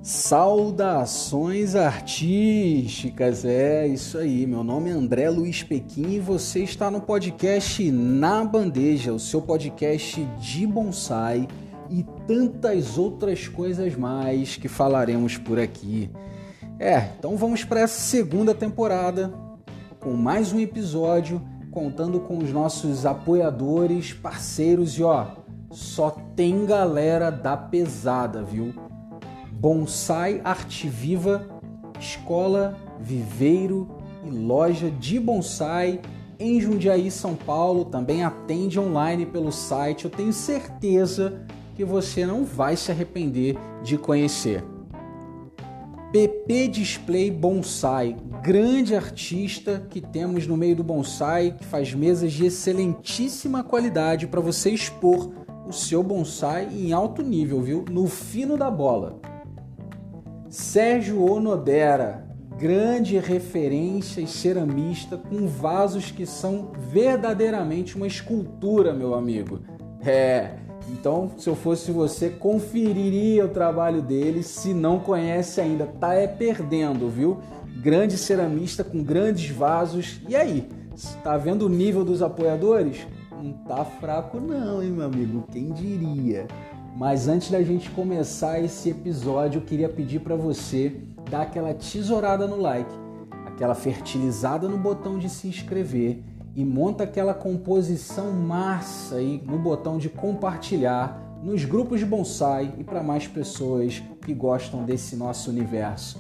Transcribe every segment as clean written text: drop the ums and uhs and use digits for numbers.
Saudações artísticas, é isso aí, meu nome é André Luiz Pequim e você está no podcast Na Bandeja, o seu podcast de bonsai e tantas outras coisas mais que falaremos por aqui. Então vamos para essa segunda temporada com mais um episódio, contando com os nossos apoiadores, parceiros e só tem galera da pesada, viu? Bonsai Arte Viva, escola, viveiro e loja de bonsai em Jundiaí, São Paulo. Também atende online pelo site. Eu tenho certeza que você não vai se arrepender de conhecer. PP Display Bonsai, grande artista que temos no meio do bonsai, que faz mesas de excelentíssima qualidade para você expor o seu bonsai em alto nível, viu? No fino da bola. Sérgio Onodera, grande referência e ceramista com vasos que são verdadeiramente uma escultura, meu amigo. Então, se eu fosse você, conferiria o trabalho dele. Se não conhece ainda, tá perdendo, viu? Grande ceramista com grandes vasos. E aí, tá vendo o nível dos apoiadores? Não tá fraco não, hein, meu amigo? Quem diria? Mas antes da gente começar esse episódio, eu queria pedir para você dar aquela tesourada no like, aquela fertilizada no botão de se inscrever e monta aquela composição massa aí no botão de compartilhar nos grupos de bonsai e para mais pessoas que gostam desse nosso universo.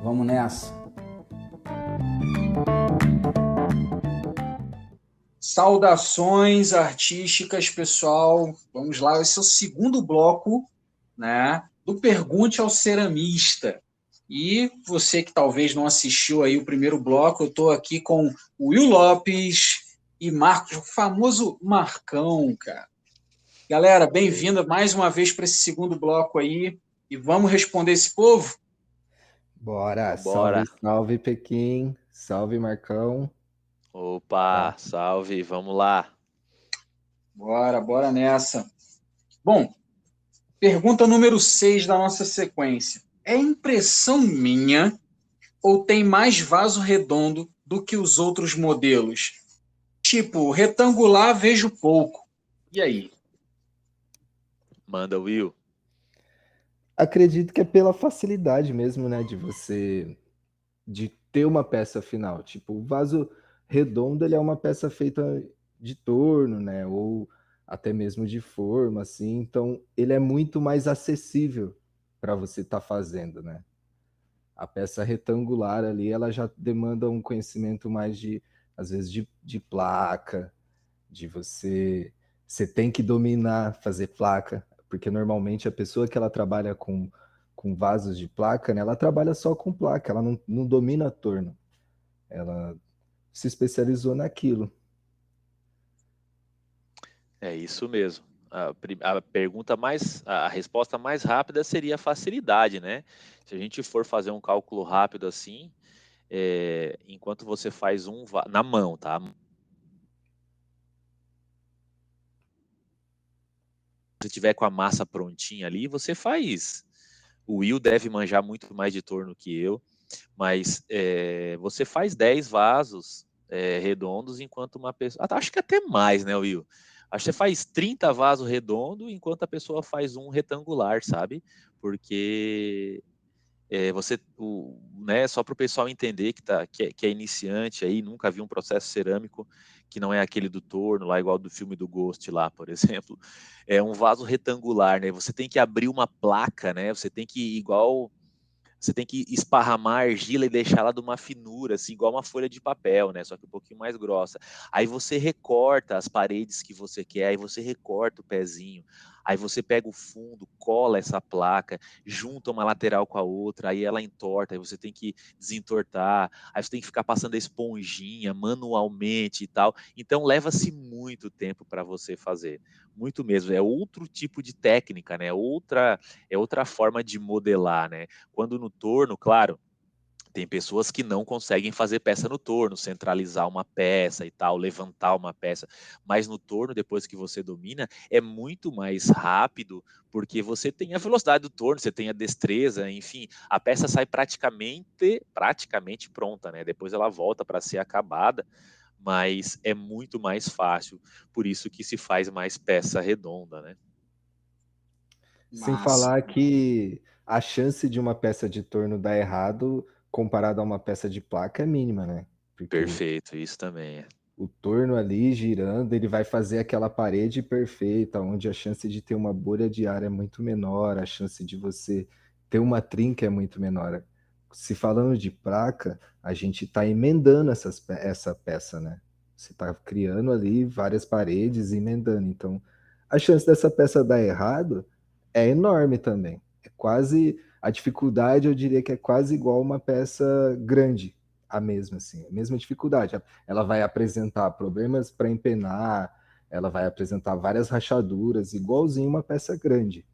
Vamos nessa! Saudações artísticas, pessoal. Vamos lá, esse é o segundo bloco, né, do Pergunte ao Ceramista. E você que talvez não assistiu aí o primeiro bloco, eu estou aqui com o Will Lopes e Marcos, o famoso Marcão, cara. Galera, bem-vinda mais uma vez para esse segundo bloco aí. E vamos responder esse povo? Bora, Bora. salve, salve Pequim, salve Marcão. Opa, salve, vamos lá. Bora nessa. Bom, pergunta número 6 da nossa sequência. É impressão minha ou tem mais vaso redondo do que os outros modelos? Tipo, retangular vejo pouco. E aí? Manda, Will. Acredito que é pela facilidade mesmo, né, de ter uma peça final. Tipo, o vaso redondo, ele é uma peça feita de torno, né, ou até mesmo de forma, assim. Então, ele é muito mais acessível para você estar fazendo, né? A peça retangular ali, ela já demanda um conhecimento mais às vezes, de placa, você tem que dominar fazer placa, porque normalmente a pessoa que ela trabalha com vasos de placa, né, ela trabalha só com placa, ela não domina torno, ela se especializou naquilo. É isso mesmo. A pergunta a resposta mais rápida seria a facilidade, né? Se a gente for fazer um cálculo rápido assim, enquanto você faz na mão, tá? Se você tiver com a massa prontinha ali, você faz. O Will deve manjar muito mais de torno que eu, mas você faz 10 vasos redondos enquanto uma pessoa. Acho que até mais, né, Will? Acho que você faz 30 vasos redondos enquanto a pessoa faz um retangular, sabe? Porque né, só para o pessoal entender que é iniciante aí, nunca viu um processo cerâmico que não é aquele do torno, lá igual do filme do Ghost lá, por exemplo, é um vaso retangular, né? Você tem que abrir uma placa, né? Você tem que esparramar a argila e deixar ela de uma finura, assim, igual uma folha de papel, né? Só que um pouquinho mais grossa. Aí você recorta as paredes que você quer, aí você recorta o pezinho. Aí você pega o fundo, cola essa placa, junta uma lateral com a outra, aí ela entorta, aí você tem que desentortar, aí você tem que ficar passando a esponjinha manualmente e tal. Então leva-se muito tempo para você fazer. Muito mesmo. É outro tipo de técnica, né? É outra forma de modelar, né? Quando no torno, claro, Tem pessoas que não conseguem fazer peça no torno, centralizar uma peça e tal, levantar uma peça, mas no torno, depois que você domina, é muito mais rápido, porque você tem a velocidade do torno, você tem a destreza, enfim, a peça sai praticamente pronta, né? Depois ela volta para ser acabada, mas é muito mais fácil, por isso que se faz mais peça redonda, né? Sem Massa. falar que a chance de uma peça de torno dar errado comparado a uma peça de placa é mínima, né? Porque Perfeito, isso também é. o torno ali girando, ele vai fazer aquela parede perfeita, onde a chance de ter uma bolha de ar é muito menor, a chance de você ter uma trinca é muito menor. Se falando de placa, a gente está emendando essa peça, né? Você está criando ali várias paredes e emendando. Então, a chance dessa peça dar errado é enorme também. É quase, a dificuldade eu diria que é quase igual uma peça grande, a mesma, assim, a mesma dificuldade. Ela vai apresentar problemas para empenar, ela vai apresentar várias rachaduras, igualzinho uma peça grande.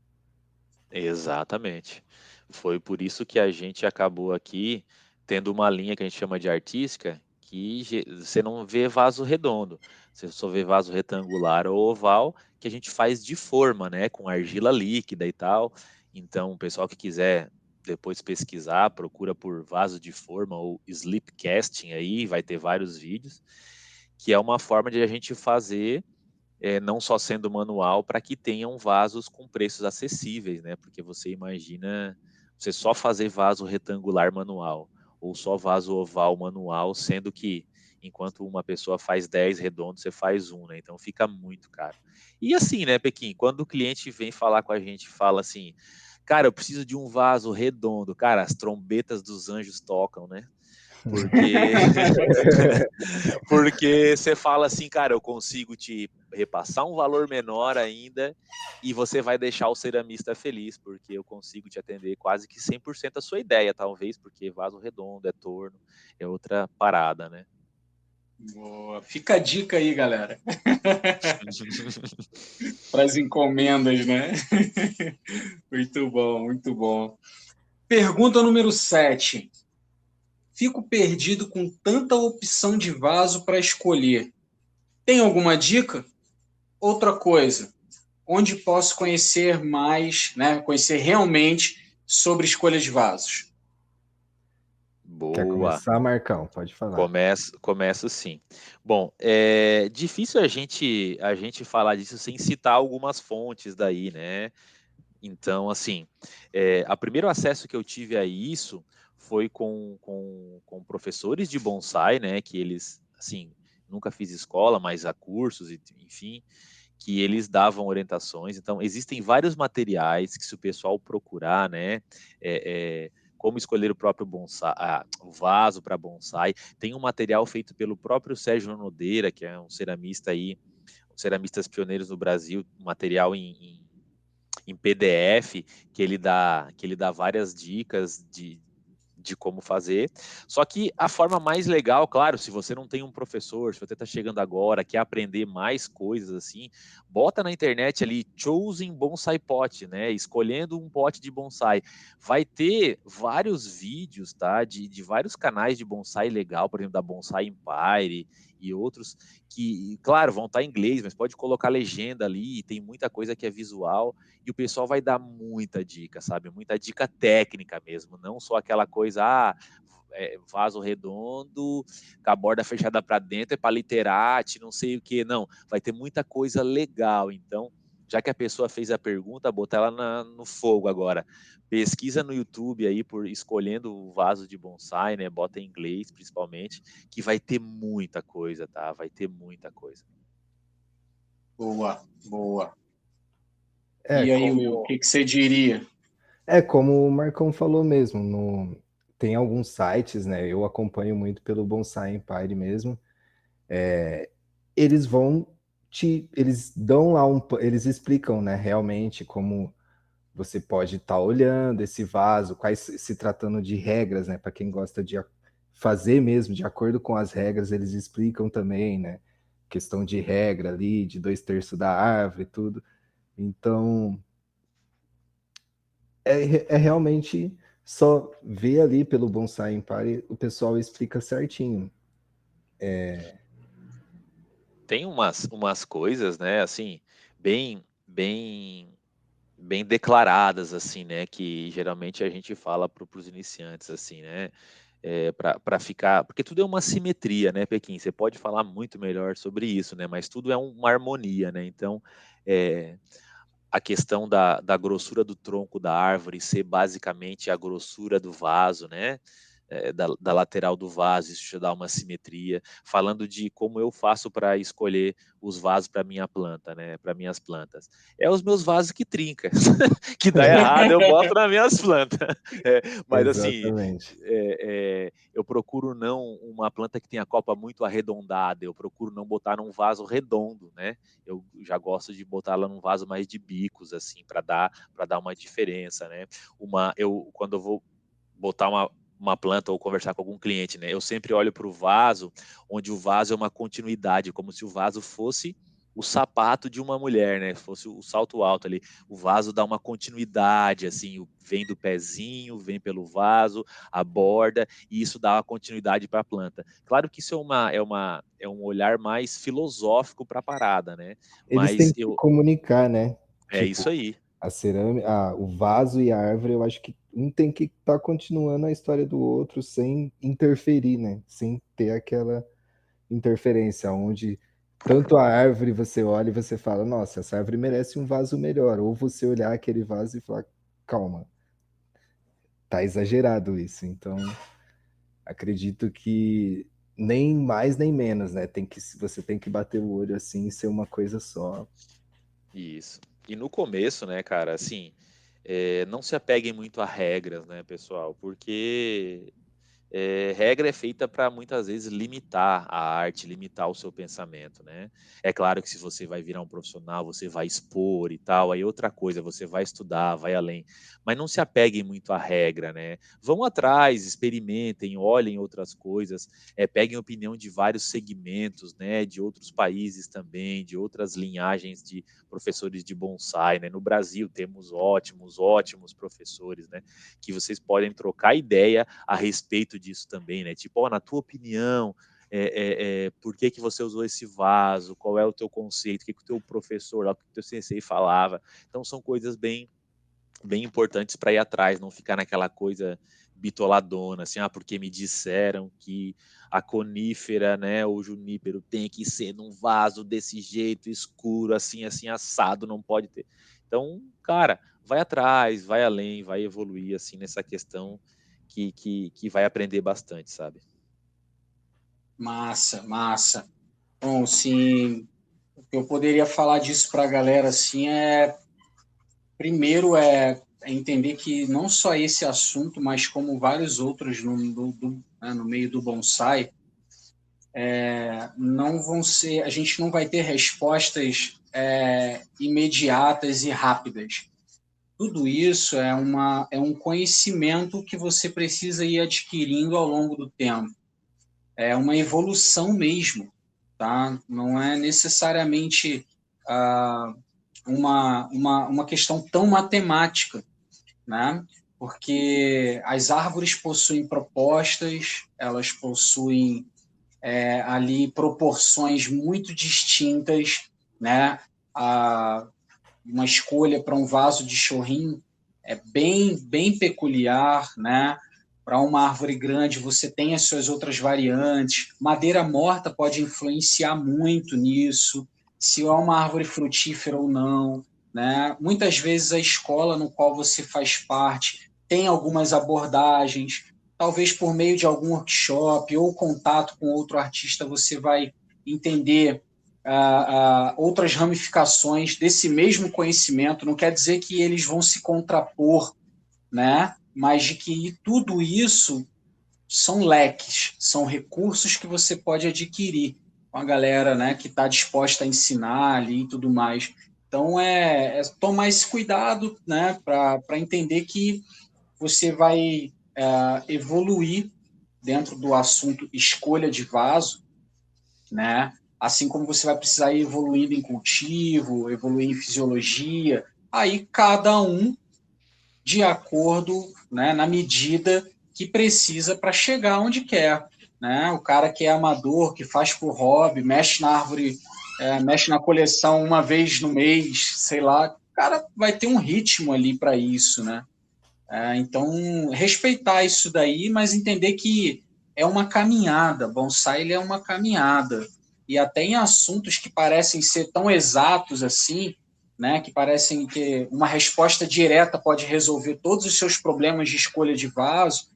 Exatamente. Foi por isso que a gente acabou aqui tendo uma linha que a gente chama de artística, que você não vê vaso redondo, você só vê vaso retangular ou oval, que a gente faz de forma, né, com argila líquida e tal. Então, o pessoal que quiser depois pesquisar, procura por vaso de forma ou slip casting aí, vai ter vários vídeos, que é uma forma de a gente fazer não só sendo manual, para que tenham vasos com preços acessíveis, né? Porque você imagina você só fazer vaso retangular manual ou só vaso oval manual, sendo que enquanto uma pessoa faz 10 redondos, você faz um, né? Então fica muito caro. E assim, né, Pequim, quando o cliente vem falar com a gente, fala assim, cara, eu preciso de um vaso redondo, cara, as trombetas dos anjos tocam, né? Porque porque você fala assim, cara, eu consigo te repassar um valor menor ainda e você vai deixar o ceramista feliz, porque eu consigo te atender quase que 100% a sua ideia, talvez, porque vaso redondo, é torno, é outra parada, né? Boa. Fica a dica aí, galera. Para as encomendas, né? Muito bom, muito bom. Pergunta número 7. Fico perdido com tanta opção de vaso para escolher. Tem alguma dica? Outra coisa, onde posso conhecer mais, né? Conhecer realmente sobre escolha de vasos? Quer Boa. começar, Marcão? Pode falar. Começo sim. Bom, é difícil a gente falar disso sem citar algumas fontes daí, né? Então, assim, o primeiro acesso que eu tive a isso foi com professores de bonsai, né? Que eles, assim, nunca fiz escola, mas há cursos, enfim, que eles davam orientações. Então, existem vários materiais que, se o pessoal procurar, né? Como escolher o próprio bonsai, o vaso para bonsai. Tem um material feito pelo próprio Sérgio Nodeira, que é um ceramista aí, um ceramistas pioneiros no Brasil, um material em PDF, que ele dá várias dicas de como fazer. Só que a forma mais legal, claro, se você não tem um professor, se você está chegando agora, quer aprender mais coisas assim, bota na internet ali Choosing Bonsai Pot, né? Escolhendo um pote de bonsai. Vai ter vários vídeos, tá? De vários canais de bonsai legal, por exemplo, da Bonsai Empire e outros que, claro, vão estar em inglês, mas pode colocar legenda ali, tem muita coisa que é visual e o pessoal vai dar muita dica, sabe? Muita dica técnica mesmo, não só aquela coisa, vaso redondo, com a borda fechada para dentro, é para literate, não sei o que, não. Vai ter muita coisa legal, então, já que a pessoa fez a pergunta, botar ela no fogo agora. Pesquisa no YouTube aí por escolhendo o vaso de bonsai, né? Bota em inglês, principalmente, que vai ter muita coisa, tá? Vai ter muita coisa. Boa, boa. É E aí, como, Will, o que você diria? é como o Marcão falou mesmo, tem alguns sites, né? Eu acompanho muito pelo Bonsai Empire mesmo. Eles vão eles dão lá eles explicam, né, realmente como você pode estar olhando esse vaso, quais se tratando de regras, né, para quem gosta de fazer mesmo de acordo com as regras, eles explicam também, né, questão de regra ali, de 2/3 da árvore e tudo. Então, é realmente Só vê ali pelo Bonsai Empire, o pessoal explica certinho. Tem umas coisas, né, assim, bem, bem, bem declaradas, assim, né, que geralmente a gente fala para os iniciantes, assim, né, para ficar, porque tudo é uma simetria, né, Pequim? Você pode falar muito melhor sobre isso, né, mas tudo é uma harmonia, né, então, é, a questão da grossura do tronco da árvore ser basicamente a grossura do vaso, né? Da lateral do vaso, isso já dá uma simetria. Falando de como eu faço para escolher os vasos para minha planta, né? Para minhas plantas. É os meus vasos que trinca, que dá errado, eu boto nas minhas plantas. Mas assim, Exatamente. eu procuro não uma planta que tenha copa muito arredondada, eu procuro não botar num vaso redondo, né? Eu já gosto de botar ela num vaso mais de bicos, assim, para dar uma diferença, né? Quando eu vou botar uma planta ou conversar com algum cliente, né? Eu sempre olho para o vaso, onde o vaso é uma continuidade, como se o vaso fosse o sapato de uma mulher, né? Fosse o salto alto ali. O vaso dá uma continuidade, assim, vem do pezinho, vem pelo vaso, a borda, e isso dá uma continuidade para a planta. Claro que isso é um olhar mais filosófico para a parada, né? Eles têm Mas que comunicar, né? é Tipo, isso aí. a cerâmica, o vaso e a árvore, eu acho que um tem que estar continuando a história do outro sem interferir, né? Sem ter aquela interferência, onde tanto a árvore você olha e você fala, nossa, essa árvore merece um vaso melhor, ou você olhar aquele vaso e falar, calma, tá exagerado isso. Então, acredito que nem mais nem menos, né? Você tem que bater o olho assim e ser uma coisa só. Isso. E no começo, né, cara, assim, não se apeguem muito a regras, né, pessoal, porque regra é feita para muitas vezes limitar a arte, limitar o seu pensamento, né? É claro que se você vai virar um profissional, você vai expor e tal, aí outra coisa, você vai estudar, vai além, mas não se apeguem muito à regra, né? Vão atrás, experimentem, olhem outras coisas, peguem opinião de vários segmentos, né? De outros países também, de outras linhagens de professores de bonsai, né? No Brasil temos ótimos, ótimos professores, né? Que vocês podem trocar ideia a respeito disso também, né? Tipo, na tua opinião, por que você usou esse vaso? Qual é o teu conceito? O que o teu professor, o que o teu sensei falava? Então, são coisas bem, bem importantes para ir atrás, não ficar naquela coisa bitoladona, assim, porque me disseram que a conífera, né, o junípero tem que ser num vaso desse jeito, escuro, assim, assim, assado, não pode ter. Então, cara, vai atrás, vai além, vai evoluir, assim, nessa questão que vai aprender bastante, sabe? Massa, massa. Bom, sim, o que eu poderia falar disso para a galera, assim, primeiro é entender que não só esse assunto, mas como vários outros né, no meio do bonsai, não vão ser, a gente não vai ter respostas imediatas e rápidas. Tudo isso é um conhecimento que você precisa ir adquirindo ao longo do tempo. É uma evolução mesmo, tá? Não é necessariamente uma questão tão matemática, né? Porque as árvores possuem propostas, elas possuem ali proporções muito distintas, né? Uma escolha para um vaso de chorrinho é bem peculiar, né? Para uma árvore grande, você tem as suas outras variantes. Madeira morta pode influenciar muito nisso, se é uma árvore frutífera ou não, né? Muitas vezes a escola no qual você faz parte tem algumas abordagens, talvez por meio de algum workshop ou contato com outro artista você vai entender outras ramificações desse mesmo conhecimento. Não quer dizer que eles vão se contrapor, né? Mas de que tudo isso são leques, são recursos que você pode adquirir com a galera, né, que está disposta a ensinar ali e tudo mais. Então, é tomar esse cuidado, né, para entender que você vai evoluir dentro do assunto escolha de vaso, né? Assim como você vai precisar ir evoluindo em cultivo, evoluir em fisiologia, aí cada um de acordo, né, na medida que precisa para chegar onde quer. Né? O cara que é amador, que faz por hobby, mexe na árvore, mexe na coleção uma vez no mês, sei lá, o cara vai ter um ritmo ali para isso, né? Então, respeitar isso daí, mas entender que é uma caminhada, bonsai ele é uma caminhada, e até em assuntos que parecem ser tão exatos assim, né, que parecem que uma resposta direta pode resolver todos os seus problemas de escolha de vaso,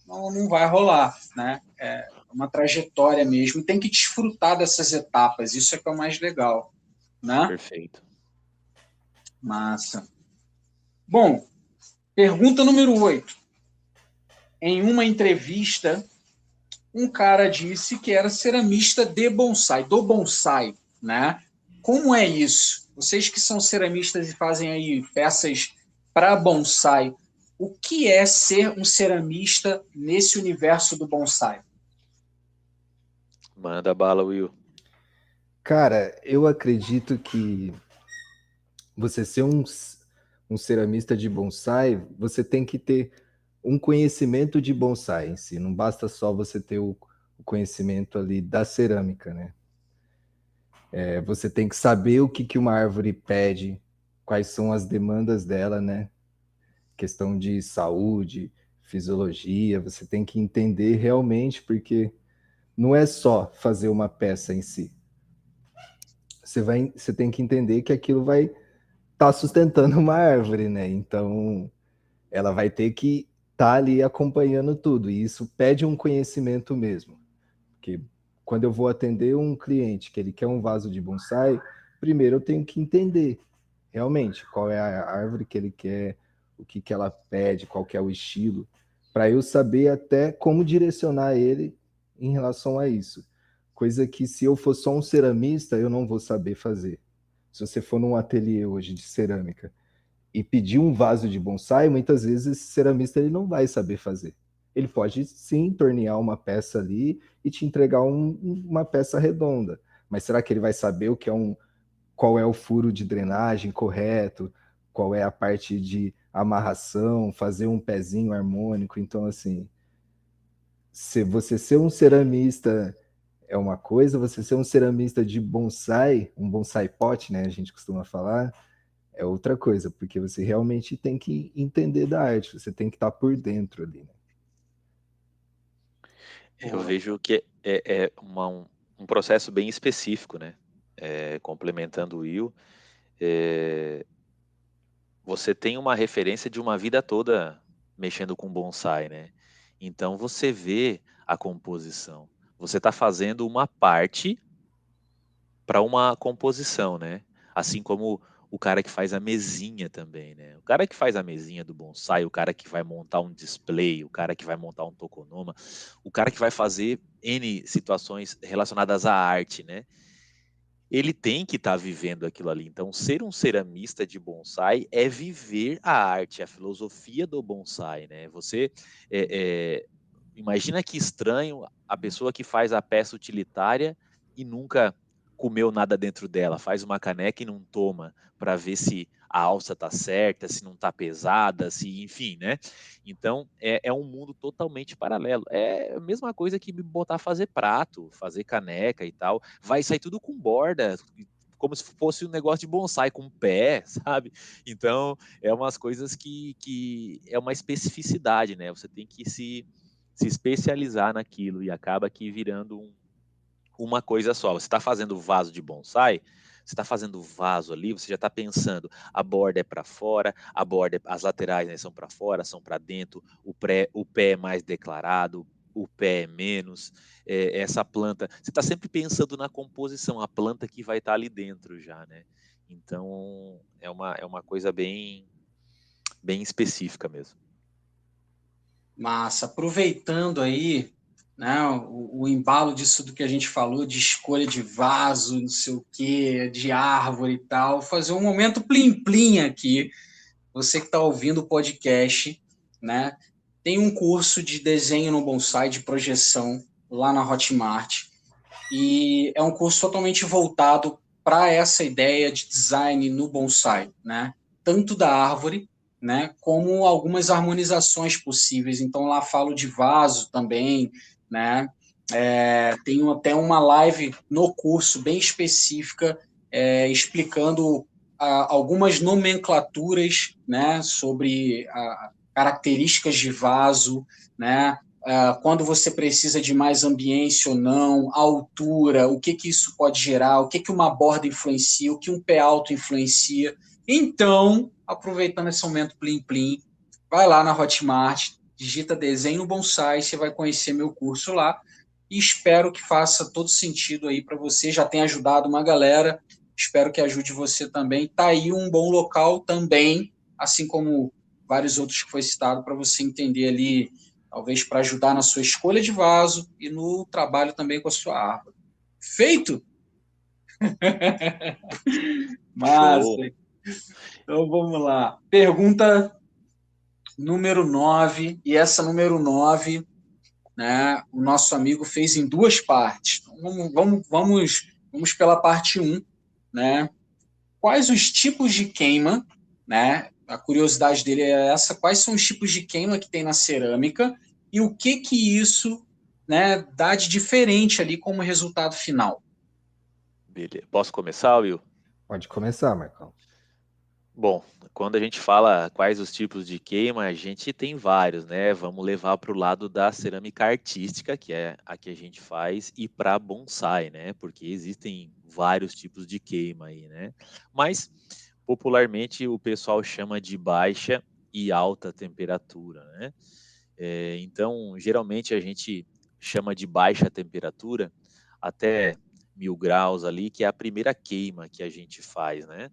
não vai rolar, né? É uma trajetória mesmo, e tem que desfrutar dessas etapas, isso é que é o mais legal, né? Perfeito. Massa. Bom, pergunta número 8. Em uma entrevista, um cara disse que era ceramista de bonsai, do bonsai, né? Como é isso? Vocês que são ceramistas e fazem aí peças para bonsai, o que é ser um ceramista nesse universo do bonsai? Manda bala, Will. Cara, eu acredito que você ser um ceramista de bonsai, você tem que ter um conhecimento de bonsai em si. Não basta só você ter o conhecimento ali da cerâmica, né? Você tem que saber o que uma árvore pede, quais são as demandas dela, né? Questão de saúde, fisiologia, você tem que entender realmente, porque não é só fazer uma peça em si. Você tem que entender que aquilo vai estar sustentando uma árvore, né? Então, ela vai ter que estar ali acompanhando tudo, e isso pede um conhecimento mesmo. Porque quando eu vou atender um cliente que ele quer um vaso de bonsai, primeiro eu tenho que entender realmente qual é a árvore que ele quer, o que ela pede, qual que é o estilo, para eu saber até como direcionar ele em relação a isso. Coisa que se eu for só um ceramista, eu não vou saber fazer. Se você for num ateliê hoje de cerâmica e pedir um vaso de bonsai, muitas vezes esse ceramista ele não vai saber fazer. Ele pode sim tornear uma peça ali e te entregar uma peça redonda, mas será que ele vai saber o que é qual é o furo de drenagem correto, qual é a parte de amarração, fazer um pezinho harmônico? Então, assim, se você ser um ceramista é uma coisa, você ser um ceramista de bonsai, um bonsai pot, né, a gente costuma falar, é outra coisa, porque você realmente tem que entender da arte, você tem que estar por dentro ali, né? Eu vejo que é um processo bem específico, né? Complementando o Will, você tem uma referência de uma vida toda mexendo com bonsai, né? Então você vê a composição. Você está fazendo uma parte para uma composição, né? Assim como o cara que faz a mesinha também, né? O cara que faz a mesinha do bonsai, o cara que vai montar um display, o cara que vai montar um tokonoma, o cara que vai fazer N situações relacionadas à arte, né? Ele tem que estar vivendo aquilo ali. Então, ser um ceramista de bonsai é viver a arte, a filosofia do bonsai, né? Você imagina que estranho a pessoa que faz a peça utilitária e nunca comeu nada dentro dela, faz uma caneca e não toma para ver se a alça tá certa, se não tá pesada, se enfim, né? Então é um mundo totalmente paralelo. É a mesma coisa que me botar a fazer prato, fazer caneca e tal. Vai sair tudo com borda, como se fosse um negócio de bonsai com pé, sabe? Então é umas coisas que é uma especificidade, né? Você tem que se especializar naquilo e acaba que virando uma coisa só. Você está fazendo vaso de bonsai, você está fazendo vaso ali, você já está pensando, a borda é para fora, as laterais, né, são para fora, são para dentro, o pé é mais declarado, o pé é menos, essa planta, você está sempre pensando na composição, a planta que vai estar ali dentro já, né? Então, é uma coisa bem específica mesmo. Massa. Aproveitando aí, né, o embalo disso do que a gente falou, de escolha de vaso, não sei o quê, de árvore e tal, fazer um momento plim-plim aqui. Você que está ouvindo o podcast, né, tem um curso de desenho no bonsai, de projeção, lá na Hotmart, e é um curso totalmente voltado para essa ideia de design no bonsai, né? Tanto da árvore, né, como algumas harmonizações possíveis. Então, lá falo de vaso também, né? Tenho até uma live no curso bem específica explicando algumas nomenclaturas, né, sobre características de vaso, né, quando você precisa de mais ambiência ou não, a altura, o que isso pode gerar, o que uma borda influencia, o que um pé alto influencia. Então, aproveitando esse momento plim-plim, vai lá na Hotmart, digita Desenho Bonsai, você vai conhecer meu curso lá, e espero que faça todo sentido aí para você, já tem ajudado uma galera, espero que ajude você também. Tá aí um bom local também, assim como vários outros que foi citado, para você entender ali, talvez para ajudar na sua escolha de vaso e no trabalho também com a sua árvore. Feito? Massa! Show. Então vamos lá. Pergunta número 9, e essa número 9, né, o nosso amigo fez em duas partes. Então, vamos pela parte 1, né? Quais os tipos de queima, né? A curiosidade dele é essa, quais são os tipos de queima que tem na cerâmica e o que isso, né, dá de diferente ali como resultado final. Beleza. Posso começar, Will? Pode começar, Marcão. Bom, quando a gente fala quais os tipos de queima, a gente tem vários, né? Vamos levar para o lado da cerâmica artística, que é a que a gente faz, e para bonsai, né? Porque existem vários tipos de queima aí, né? Mas popularmente o pessoal chama de baixa e alta temperatura, né? Então, geralmente a gente chama de baixa temperatura até 1000 graus ali, que é a primeira queima que a gente faz, né?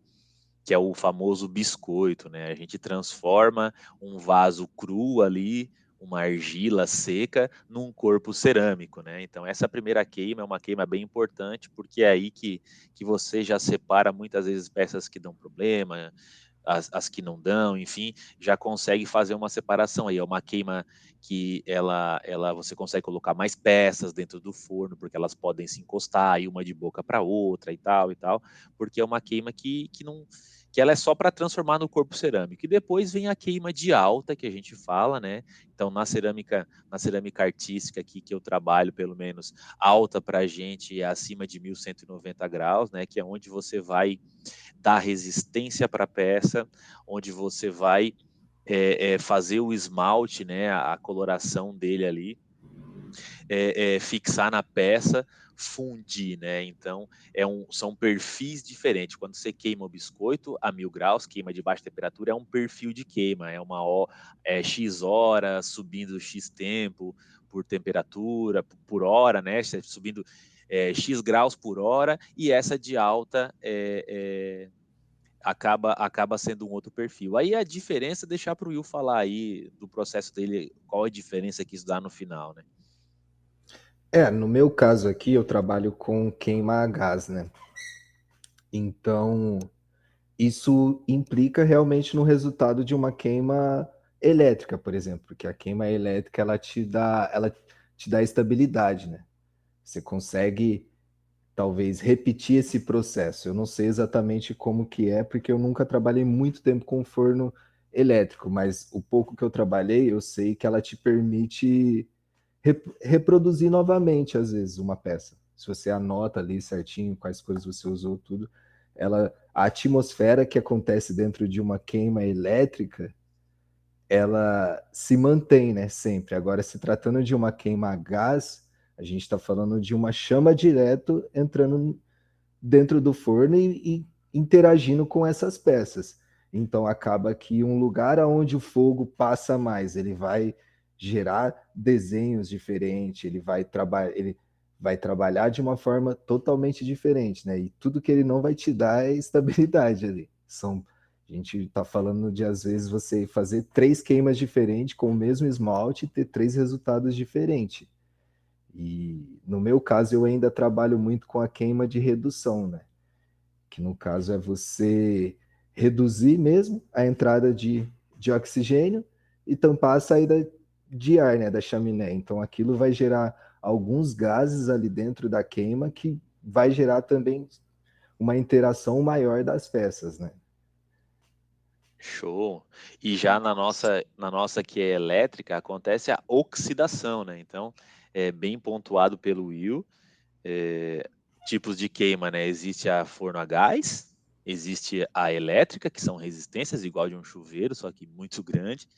Que é o famoso biscoito, né? A gente transforma um vaso cru ali, uma argila seca, num corpo cerâmico, né? Então, essa primeira queima é uma queima bem importante, porque é aí que você já separa muitas vezes peças que dão problema, as que não dão, enfim, já consegue fazer uma separação aí. É uma queima que você consegue colocar mais peças dentro do forno, porque elas podem se encostar, aí uma de boca para outra e tal, porque é uma queima que não que ela é só para transformar no corpo cerâmico. E depois vem a queima de alta, que a gente fala, né? Então, na cerâmica artística aqui que eu trabalho, pelo menos, alta para a gente é acima de 1190 graus, né? Que é onde você vai dar resistência para a peça, onde você vai fazer o esmalte, né? A coloração dele ali, fixar na peça, fundir, né? Então, são perfis diferentes. Quando você queima o biscoito a 1000 graus, queima de baixa temperatura, é um perfil de queima, X horas, subindo X tempo por temperatura, por hora, né? Subindo X graus por hora, e essa de alta acaba sendo um outro perfil. Aí a diferença, deixar para o Will falar aí do processo dele, qual a diferença que isso dá no final, né? No meu caso aqui, eu trabalho com queima a gás, né? Então, isso implica realmente no resultado de uma queima elétrica, por exemplo, porque a queima elétrica ela te dá estabilidade, né? Você consegue talvez repetir esse processo. Eu não sei exatamente como que é, porque eu nunca trabalhei muito tempo com forno elétrico, mas o pouco que eu trabalhei, eu sei que ela te permite reproduzir novamente, às vezes, uma peça. Se você anota ali certinho quais coisas você usou, tudo, a atmosfera que acontece dentro de uma queima elétrica, ela se mantém, né, sempre. Agora, se tratando de uma queima a gás, a gente está falando de uma chama direto entrando dentro do forno e interagindo com essas peças. Então acaba que um lugar onde o fogo passa mais, ele vai gerar desenhos diferentes, ele vai trabalhar de uma forma totalmente diferente, né? E tudo que ele não vai te dar é estabilidade ali. A gente está falando de, às vezes, você fazer 3 queimas diferentes com o mesmo esmalte e ter 3 resultados diferentes. E no meu caso, eu ainda trabalho muito com a queima de redução, né? Que no caso é você reduzir mesmo a entrada de oxigênio e tampar a saída de ar, né, da chaminé. Então aquilo vai gerar alguns gases ali dentro da queima que vai gerar também uma interação maior das peças, né? Show. E já na nossa que é elétrica, acontece a oxidação, né? Então, é bem pontuado pelo Will. Tipos de queima, né? Existe a forno a gás, existe a elétrica, que são resistências igual de um chuveiro, só que muito grande,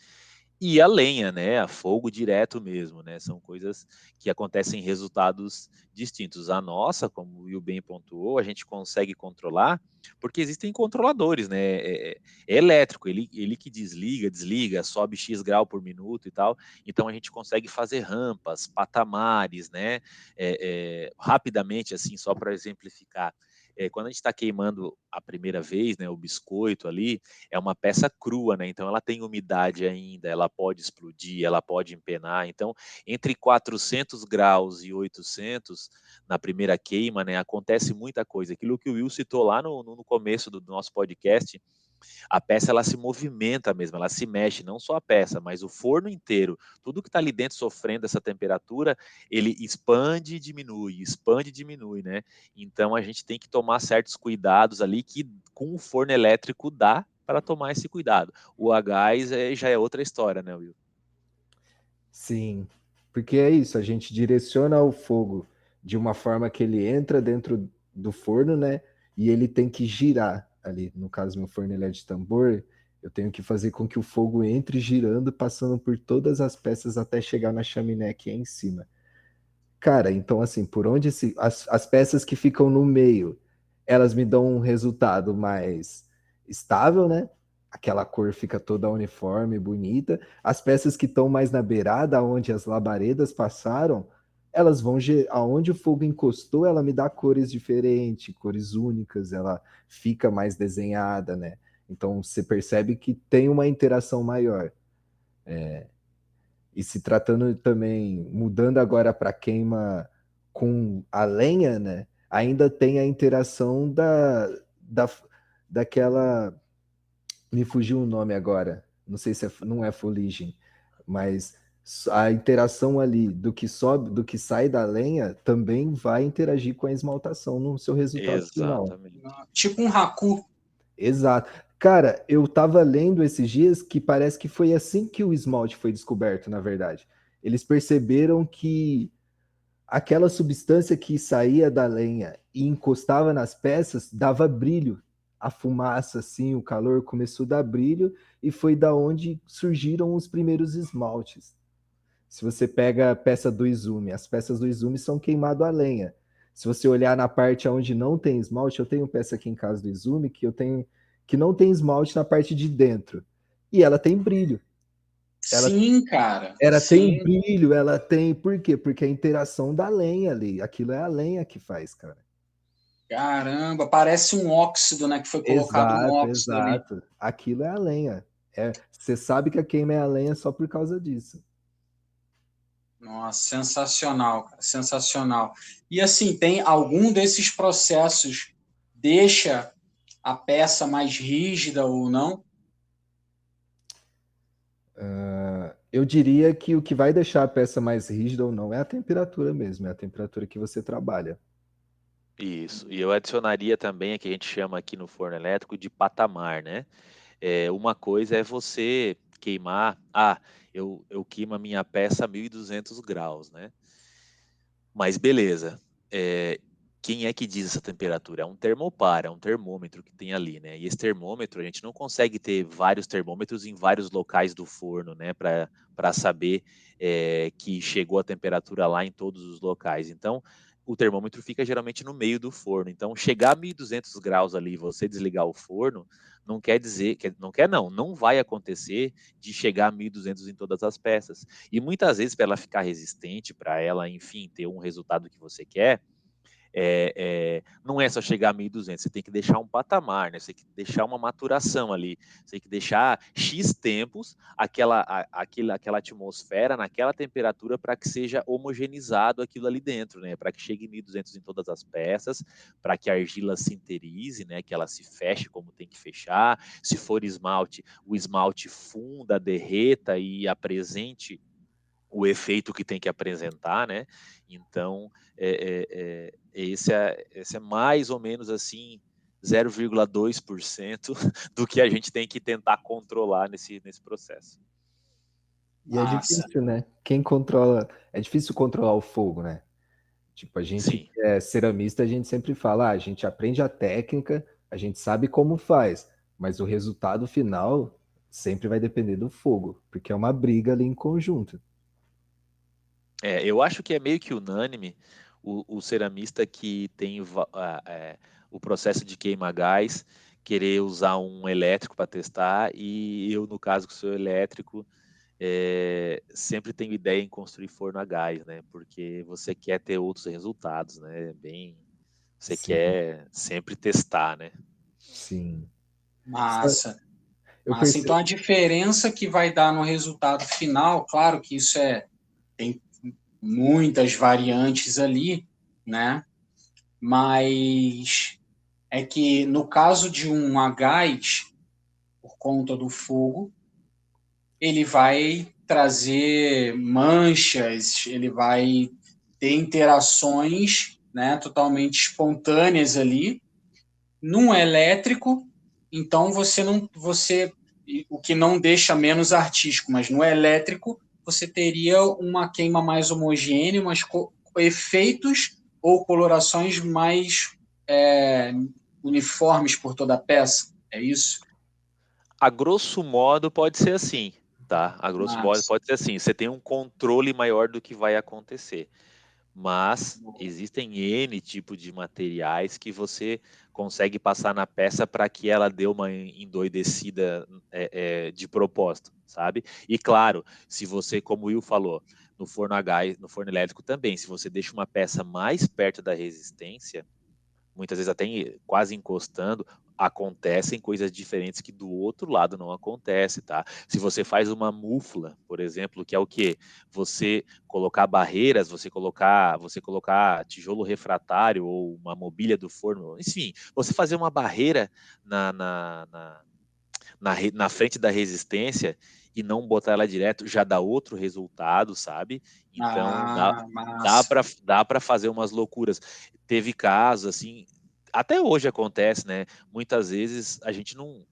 e a lenha, né? A fogo direto mesmo, né? São coisas que acontecem em resultados distintos. A nossa, como o Will bem pontuou, a gente consegue controlar, porque existem controladores, né? É elétrico, ele que desliga, sobe X grau por minuto e tal. Então a gente consegue fazer rampas, patamares, né? Rapidamente, assim, só para exemplificar. Quando a gente está queimando a primeira vez, né, o biscoito ali, é uma peça crua, né? Então ela tem umidade ainda, ela pode explodir, ela pode empenar. Então, entre 400 graus e 800 na primeira queima, né, acontece muita coisa. Aquilo que o Will citou lá no começo do nosso podcast, a peça ela se movimenta mesmo, ela se mexe, não só a peça, mas o forno inteiro. Tudo que está ali dentro sofrendo essa temperatura, ele expande e diminui, né? Então a gente tem que tomar certos cuidados ali que com o forno elétrico dá para tomar esse cuidado. O a gás já é outra história, né, Will? Sim, porque é isso, a gente direciona o fogo de uma forma que ele entra dentro do forno, né? E ele tem que girar ali. No caso, meu forno ele é de tambor, eu tenho que fazer com que o fogo entre girando, passando por todas as peças até chegar na chaminé que é em cima. Cara, então assim, por onde as peças que ficam no meio, elas me dão um resultado mais estável, né? Aquela cor fica toda uniforme, bonita. As peças que estão mais na beirada, onde as labaredas passaram, elas vão aonde o fogo encostou, ela me dá cores diferentes, cores únicas, ela fica mais desenhada, né? Então você percebe que tem uma interação maior. E se tratando também, mudando agora para queima com a lenha, né? Ainda tem a interação daquela. Me fugiu o nome agora. Não sei se não é fuligem, mas a interação ali do que sobe, do que sai da lenha também vai interagir com a esmaltação no seu resultado final. Exatamente. Tipo um raku. Exato. Cara, eu tava lendo esses dias que parece que foi assim que o esmalte foi descoberto, na verdade. Eles perceberam que aquela substância que saía da lenha e encostava nas peças dava brilho. A fumaça, assim, o calor começou a dar brilho e foi da onde surgiram os primeiros esmaltes. Se você pega a peça do Izumi, as peças do Izumi são queimado a lenha. Se você olhar na parte onde não tem esmalte, eu tenho peça aqui em casa do Izumi que não tem esmalte na parte de dentro. E ela tem brilho. Sim, cara. Ela tem Sim. brilho, ela tem. Por quê? Porque a interação da lenha ali. Aquilo é a lenha que faz, cara. Caramba, parece um óxido, né? Que foi colocado um Exato, óxido ali. exato. Aquilo é a lenha. Você sabe que a queima é a lenha só por causa disso. Nossa, sensacional, cara, sensacional. E assim, tem algum desses processos deixa a peça mais rígida ou não? Eu diria que o que vai deixar a peça mais rígida ou não é a temperatura mesmo, é a temperatura que você trabalha. Isso. E eu adicionaria também a que a gente chama aqui no forno elétrico de patamar, né? Uma coisa é você queimar. Eu queimo a minha peça a 1.200 graus, né? Mas beleza. É, quem é que diz essa temperatura? É um termopar, é um termômetro que tem ali, né? E esse termômetro, a gente não consegue ter vários termômetros em vários locais do forno, né? Para saber que chegou a temperatura lá em todos os locais. Então, o termômetro fica geralmente no meio do forno. Então, chegar a 1.200 graus ali e você desligar o forno, não quer dizer, não vai acontecer de chegar a 1.200 em todas as peças. E muitas vezes, para ela ficar resistente, para ela, enfim, ter um resultado que você quer, não é só chegar a 1.200, você tem que deixar um patamar, né? Você tem que deixar uma maturação ali, você tem que deixar X tempos aquela atmosfera naquela temperatura para que seja homogeneizado aquilo ali dentro, né? Para que chegue 1.200 em todas as peças, para que a argila se interize, né? Que ela se feche como tem que fechar. Se for esmalte, o esmalte funda, derreta e apresente o efeito que tem que apresentar, né? Então, esse é mais ou menos assim, 0,2% do que a gente tem que tentar controlar nesse processo. E é difícil, né? Quem controla... É difícil controlar o fogo, né? Tipo, a gente que é ceramista, a gente sempre fala, a gente aprende a técnica, a gente sabe como faz, mas o resultado final sempre vai depender do fogo, porque é uma briga ali em conjunto. Eu acho que é meio que unânime o ceramista que tem o processo de queima-gás, querer usar um elétrico para testar, e eu, no caso, que sou elétrico, sempre tenho ideia em construir forno a gás, né? Porque você quer ter outros resultados, né? Você Sim. quer sempre testar, né? Sim. Massa. Eu percebo... Então a diferença que vai dar no resultado final, claro que isso tem muitas variantes ali, né? Mas é que no caso de um a gás, por conta do fogo, ele vai trazer manchas, ele vai ter interações, né, totalmente espontâneas ali. Num elétrico, então o que não deixa menos artístico, mas no elétrico você teria uma queima mais homogênea, mas efeitos ou colorações mais uniformes por toda a peça. É isso? A grosso modo pode ser assim, tá? A grosso modo pode ser assim. Você tem um controle maior do que vai acontecer. Mas existem N tipos de materiais que você consegue passar na peça para que ela dê uma endoidecida de propósito, sabe? E claro, se você, como o Will falou, no forno a gás, no forno elétrico também, se você deixa uma peça mais perto da resistência, muitas vezes até quase encostando, acontecem coisas diferentes que do outro lado não acontece, tá? Se você faz uma mufla, por exemplo, que é o quê? Você colocar barreiras, você colocar tijolo refratário ou uma mobília do forno, enfim, você fazer uma barreira na frente da resistência e não botar ela direto, já dá outro resultado, sabe? Então dá para fazer umas loucuras. Teve casos assim, até hoje acontece, né? Muitas vezes a gente não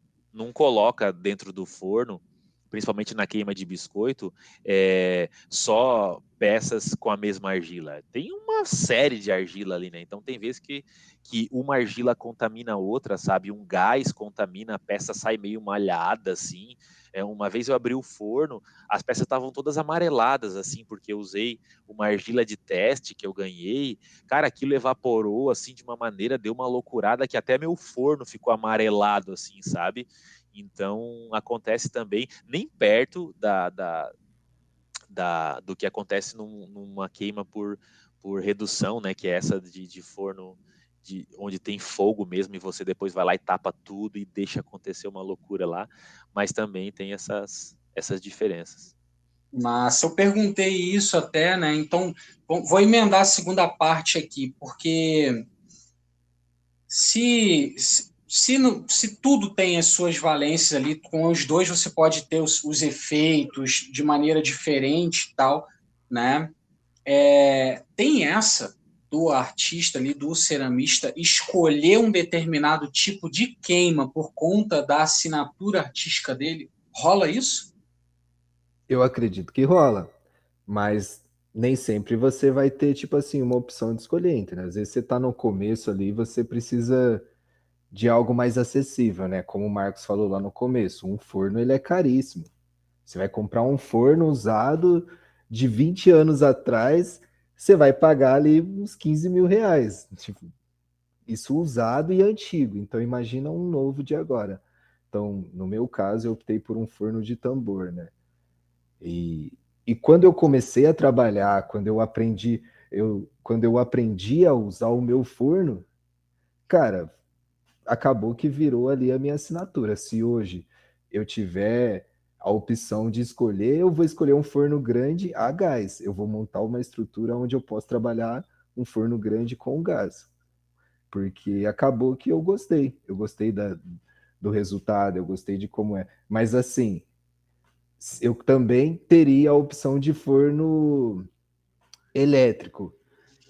coloca dentro do forno, principalmente na queima de biscoito, só peças com a mesma argila. Tem uma série de argila ali, né? Então tem vezes que uma argila contamina a outra, sabe? Um gás contamina, a peça sai meio malhada, assim. Uma vez eu abri o forno, as peças estavam todas amareladas, assim, porque eu usei uma argila de teste que eu ganhei. Cara, aquilo evaporou, assim, de uma maneira, deu uma loucurada que até meu forno ficou amarelado, assim, sabe? Então, acontece também, nem perto do que acontece numa queima por redução, né? Que é essa de forno onde tem fogo mesmo e você depois vai lá e tapa tudo e deixa acontecer uma loucura lá, mas também tem essas diferenças. Mas eu perguntei isso até, né? Então, vou emendar a segunda parte aqui, porque se tudo tem as suas valências ali, com os dois você pode ter os efeitos de maneira diferente e tal, né? Tem essa do artista ali, do ceramista, escolher um determinado tipo de queima por conta da assinatura artística dele? Rola isso? Eu acredito que rola, mas nem sempre você vai ter, tipo assim, uma opção de escolher, entendeu? Às vezes você tá no começo ali, você precisa de algo mais acessível, né? Como o Marcos falou lá no começo, um forno ele é caríssimo. Você vai comprar um forno usado de 20 anos atrás, você vai pagar ali uns 15 mil reais. Tipo, isso usado e antigo. Então imagina um novo de agora. Então, no meu caso, eu optei por um forno de tambor, né? E quando eu comecei a trabalhar, quando eu aprendi a usar o meu forno, cara, acabou que virou ali a minha assinatura. Se hoje eu tiver a opção de escolher, eu vou escolher um forno grande a gás. Eu vou montar uma estrutura onde eu posso trabalhar um forno grande com gás. Porque acabou que eu gostei. Eu gostei do resultado, eu gostei de como é. Mas assim, eu também teria a opção de forno elétrico,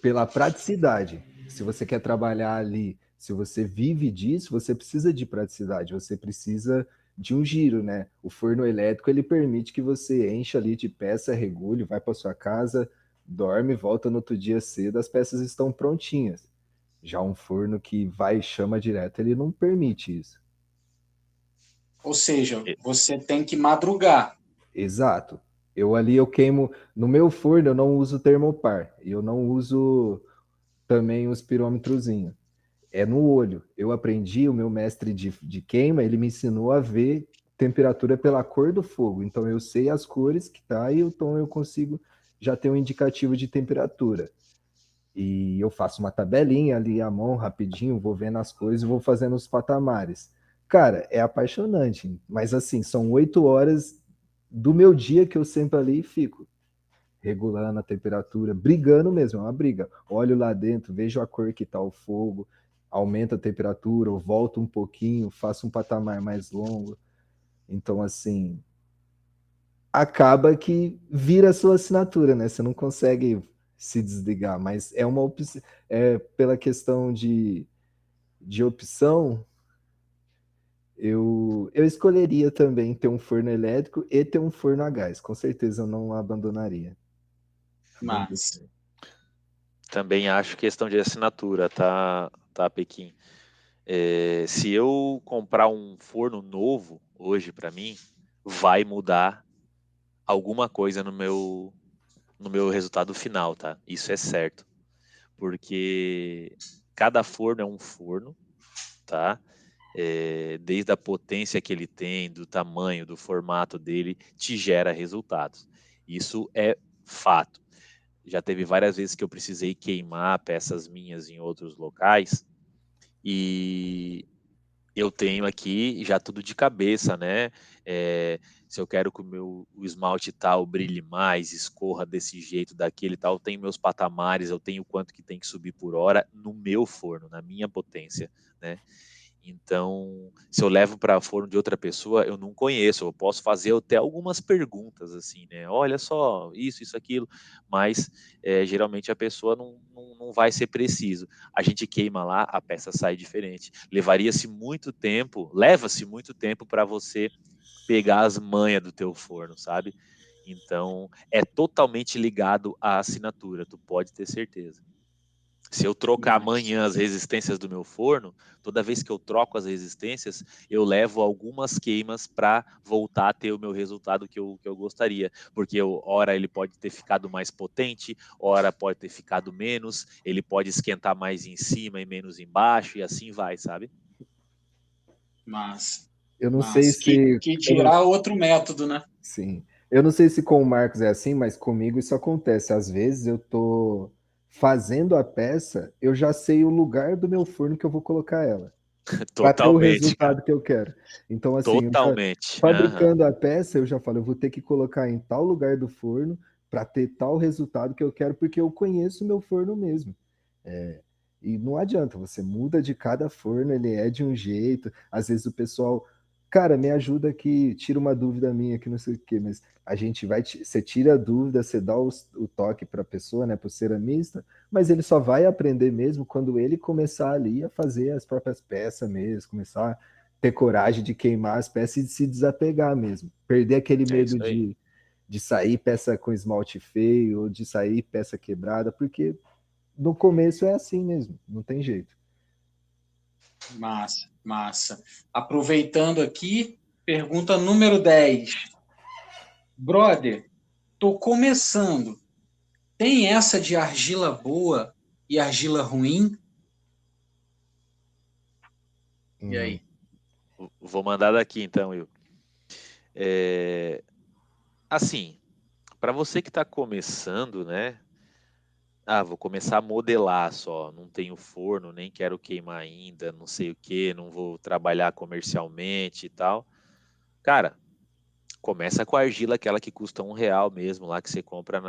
pela praticidade. Se você quer trabalhar ali, Se você vive disso, você precisa de praticidade, você precisa de um giro, né? O forno elétrico, ele permite que você encha ali de peça, regule, vai para sua casa, dorme, volta no outro dia cedo, as peças estão prontinhas. Já um forno que vai e chama direto, ele não permite isso. Ou seja, você tem que madrugar. Exato. Eu queimo. No meu forno eu não uso termopar. E eu não uso também os pirômetrozinho. É no olho. Eu aprendi, o meu mestre de queima, ele me ensinou a ver temperatura pela cor do fogo. Então eu sei as cores que tá e então eu consigo já ter um indicativo de temperatura. E eu faço uma tabelinha ali à mão, rapidinho, vou vendo as coisas e vou fazendo os patamares. Cara, é apaixonante, mas assim, são 8 horas do meu dia que eu sento ali e fico regulando a temperatura, brigando mesmo, é uma briga. Olho lá dentro, vejo a cor que tá o fogo, aumenta a temperatura, eu volto um pouquinho, faço um patamar mais longo. Então, assim, acaba que vira a sua assinatura, né? Você não consegue se desligar, mas é uma opção, pela questão de opção, eu escolheria também ter um forno elétrico e ter um forno a gás. Com certeza eu não abandonaria. Mas, Também acho questão de assinatura, tá, Pequim? Se eu comprar um forno novo hoje para mim, vai mudar alguma coisa no meu resultado final, tá? Isso é certo. Porque cada forno é um forno, tá? Desde a potência que ele tem, do tamanho, do formato dele, te gera resultados. Isso é fato. Já teve várias vezes que eu precisei queimar peças minhas em outros locais e eu tenho aqui já tudo de cabeça, né? Se eu quero que o esmalte tal brilhe mais, escorra desse jeito, daquele tal, eu tenho meus patamares, eu tenho quanto que tem que subir por hora no meu forno, na minha potência, né? Então, se eu levo para forno de outra pessoa, eu não conheço, eu posso fazer até algumas perguntas, assim, né? Olha só, isso, aquilo, mas geralmente a pessoa não vai ser preciso. A gente queima lá, a peça sai diferente. Leva-se muito tempo para você pegar as manhas do teu forno, sabe? Então, é totalmente ligado à assinatura, tu pode ter certeza. Se eu trocar amanhã as resistências do meu forno, toda vez que eu troco as resistências, eu levo algumas queimas para voltar a ter o meu resultado que eu gostaria. Porque ora ele pode ter ficado mais potente, ora pode ter ficado menos, ele pode esquentar mais em cima e menos embaixo, e assim vai, sabe? mas, Eu não sei mas que, se. que tirar outro método, né? Sim. Eu não sei se com o Marcos é assim, mas comigo isso acontece. Às vezes eu tô fazendo a peça, eu já sei o lugar do meu forno que eu vou colocar ela, para ter o Totalmente, cara. resultado que eu quero. Então, assim, Totalmente. Aham. fabricando a peça, eu já falo, eu vou ter que colocar em tal lugar do forno para ter tal resultado que eu quero, porque eu conheço o meu forno mesmo. E não adianta, você muda de cada forno, ele é de um jeito. Às vezes o pessoal, cara, me ajuda aqui, tira uma dúvida minha aqui, não sei o quê, mas a gente vai, você tira a dúvida, você dá o toque para a pessoa, né, para o ceramista, mas ele só vai aprender mesmo quando ele começar ali a fazer as próprias peças mesmo, começar a ter coragem de queimar as peças e de se desapegar mesmo. Perder aquele É isso medo aí. de sair peça com esmalte feio, ou de sair peça quebrada, porque no começo é assim mesmo, não tem jeito. Massa, massa. Aproveitando aqui, pergunta número 10. Brother, tô começando. Tem essa de argila boa e argila ruim? E Hum, aí? Vou mandar daqui então, Will. Assim, para você que está começando, né? Vou começar a modelar só. Não tenho forno, nem quero queimar ainda, não sei o que, não vou trabalhar comercialmente e tal. Cara, começa com a argila, aquela que custa R$ 1 mesmo, lá que você compra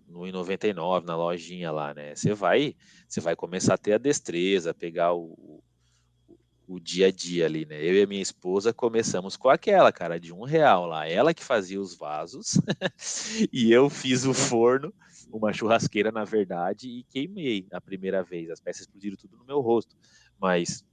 no I99, na lojinha lá, né? Você vai começar a ter a destreza, pegar o dia a dia ali, né? Eu e a minha esposa começamos com aquela, cara, de R$ 1 lá. Ela que fazia os vasos e eu fiz o forno, uma churrasqueira, na verdade, e queimei a primeira vez. As peças explodiram tudo no meu rosto, mas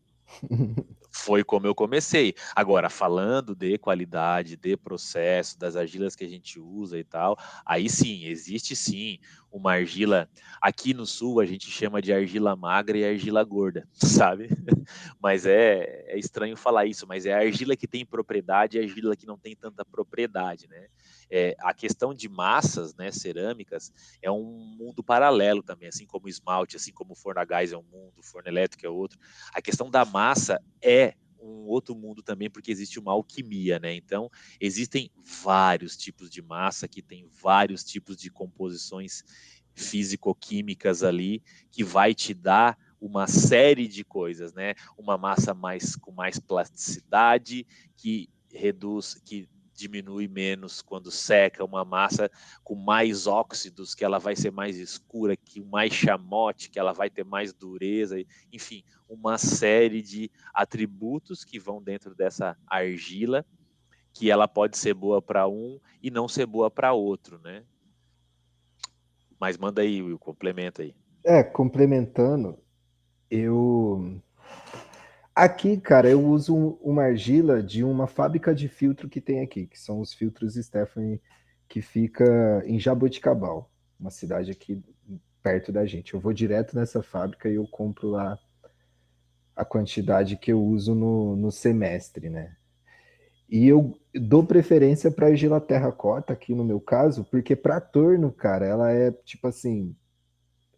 foi como eu comecei. Agora, falando de qualidade, de processo, das argilas que a gente usa e tal, aí sim, existe sim uma argila. Aqui no sul a gente chama de argila magra e argila gorda, sabe? Mas é estranho falar isso, mas é a argila que tem propriedade e a argila que não tem tanta propriedade, né? A questão de massas, né, cerâmicas, é um mundo paralelo também, assim como o esmalte, assim como o forno a gás é um mundo, o forno elétrico é outro. A questão da massa é um outro mundo também, porque existe uma alquimia, né? Então, existem vários tipos de massa que tem vários tipos de composições físico-químicas ali, que vai te dar uma série de coisas, né? Uma massa com mais plasticidade, que reduz, que diminui menos quando seca, uma massa com mais óxidos, que ela vai ser mais escura, que mais chamote, que ela vai ter mais dureza, enfim, uma série de atributos que vão dentro dessa argila, que ela pode ser boa para um e não ser boa para outro, né? Mas manda aí, Will, complementa aí. Complementando, eu aqui, cara, eu uso uma argila de uma fábrica de filtro que tem aqui, que são os filtros Stephanie, que fica em Jaboticabal, uma cidade aqui perto da gente. Eu vou direto nessa fábrica e eu compro lá a quantidade que eu uso no semestre, né? E eu dou preferência para argila terracota aqui no meu caso, porque para torno, cara, ela é tipo assim,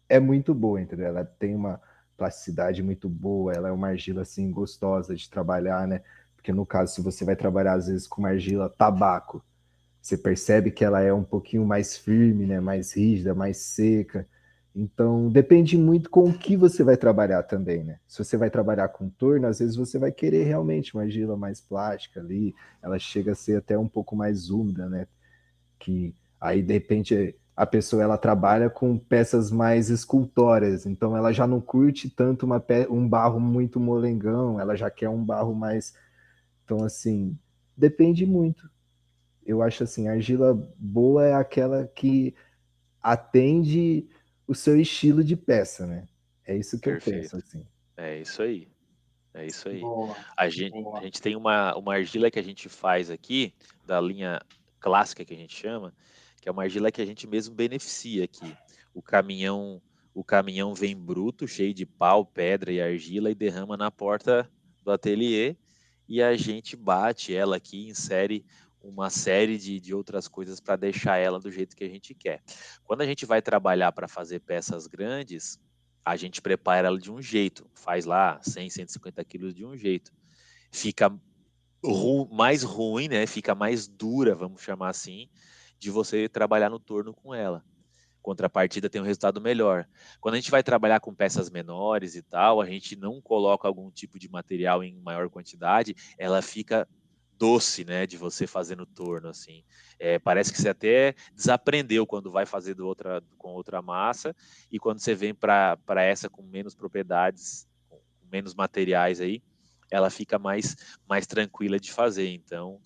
é muito boa, entendeu? Ela tem uma plasticidade muito boa, ela é uma argila assim gostosa de trabalhar, né? Porque no caso, se você vai trabalhar às vezes com uma argila tabaco, você percebe que ela é um pouquinho mais firme, né? Mais rígida, mais seca. Então, depende muito com o que você vai trabalhar também, né? Se você vai trabalhar com torno, às vezes você vai querer realmente uma argila mais plástica ali, ela chega a ser até um pouco mais úmida, né? Que aí de repente a pessoa ela trabalha com peças mais escultórias, então ela já não curte tanto um barro muito molengão, ela já quer um barro mais. Então, assim, depende muito. Eu acho assim, a argila boa é aquela que atende o seu estilo de peça, né? É isso que eu penso, Perfeito. assim. É isso aí. É isso aí. Boa, A boa. gente tem uma argila que a gente faz aqui, da linha clássica que a gente chama, que é uma argila que a gente mesmo beneficia aqui. O caminhão, o caminhão vem bruto, cheio de pau, pedra e argila e derrama na porta do ateliê e a gente bate ela aqui, insere uma série de outras coisas para deixar ela do jeito que a gente quer. Quando a gente vai trabalhar para fazer peças grandes, a gente prepara ela de um jeito, faz lá 100, 150 quilos de um jeito. Fica mais ruim, né? Fica mais dura, vamos chamar assim, de você trabalhar no torno com ela. Contrapartida tem um resultado melhor. Quando a gente vai trabalhar com peças menores e tal, a gente não coloca algum tipo de material em maior quantidade, ela fica doce, né, de você fazer no torno, assim. Parece que você até desaprendeu quando vai fazer com outra massa, e quando você vem para essa com menos propriedades, com menos materiais aí, ela fica mais tranquila de fazer. Então,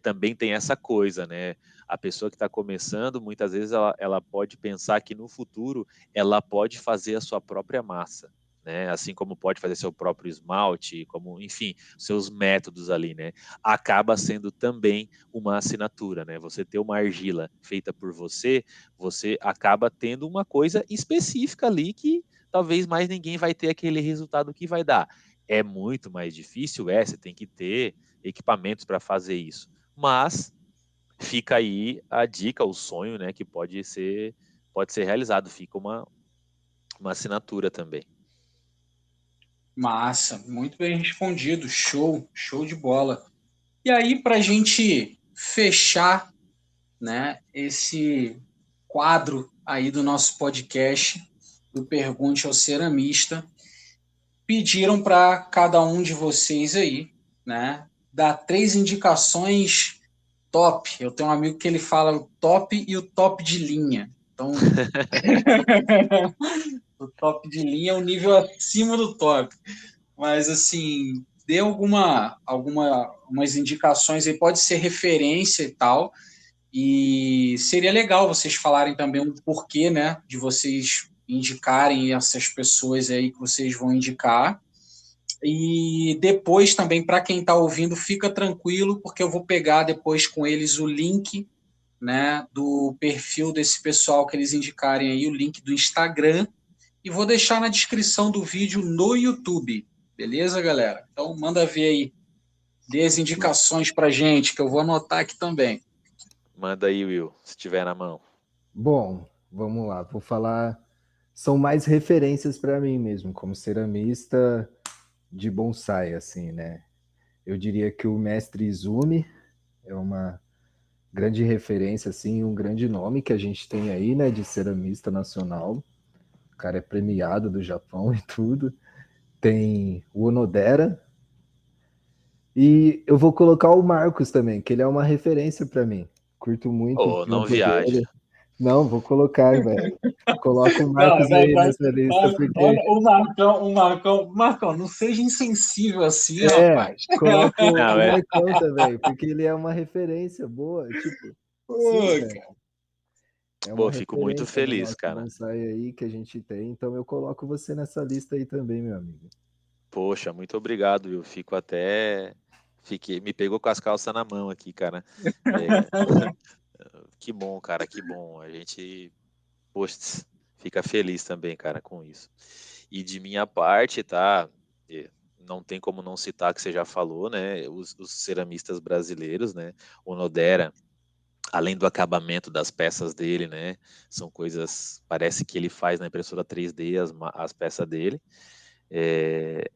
também tem essa coisa, né? A pessoa que está começando, muitas vezes ela pode pensar que no futuro ela pode fazer a sua própria massa, né? Assim como pode fazer seu próprio esmalte, como, enfim, seus métodos ali, né? Acaba sendo também uma assinatura, né? Você ter uma argila feita por você, você acaba tendo uma coisa específica ali que talvez mais ninguém vai ter aquele resultado que vai dar. É muito mais difícil, você tem que ter equipamentos para fazer isso. Mas fica aí a dica, o sonho, né, que pode ser realizado. Fica uma assinatura também. Massa, muito bem respondido. Show, show de bola. E aí, para a gente fechar, né, esse quadro aí do nosso podcast, do Pergunte ao Ceramista, pediram para cada um de vocês aí, né, dar 3 indicações top. Eu tenho um amigo que ele fala o top e o top de linha. Então, o top de linha é o nível acima do top. Mas, assim, dê umas indicações aí, pode ser referência e tal. E seria legal vocês falarem também o porquê, né, de vocês indicarem essas pessoas aí que vocês vão indicar. E depois também, para quem está ouvindo, fica tranquilo, porque eu vou pegar depois com eles o link, né, do perfil desse pessoal que eles indicarem aí, o link do Instagram, e vou deixar na descrição do vídeo no YouTube. Beleza, galera? Então manda ver aí, dê as indicações para gente, que eu vou anotar aqui também. Manda aí, Will, se tiver na mão. Bom, vamos lá. Vou falar. São mais referências para mim mesmo, como ceramista de bonsai, assim, né? Eu diria que o mestre Izumi é uma grande referência, assim, um grande nome que a gente tem aí, né, de ceramista nacional. O cara é premiado do Japão e tudo. Tem o Onodera. E eu vou colocar o Marcos também, que ele é uma referência para mim. Curto muito o Oh, não trampo viaja. dele. Não, vou colocar, velho. Coloca o Não, Marcos aí nessa lista, olha porque Marcão, não seja insensível assim, é, rapaz. coloca Não, o é. Marcão também, porque ele é uma referência boa. Tipo, sim, Pô, velho. cara. É uma Pô, fico muito referência no feliz, nosso cara. bonsai aí que a gente tem, então eu coloco você nessa lista aí também, meu amigo. Poxa, muito obrigado, Will. Me pegou com as calças na mão aqui, cara. É, que bom, cara, que bom. A gente, poxa, fica feliz também, cara, com isso. E de minha parte, tá? Não tem como não citar que você já falou, né? Os ceramistas brasileiros, né? O Nodera, além do acabamento das peças dele, né? São coisas, parece que ele faz na impressora 3D as peças dele. É,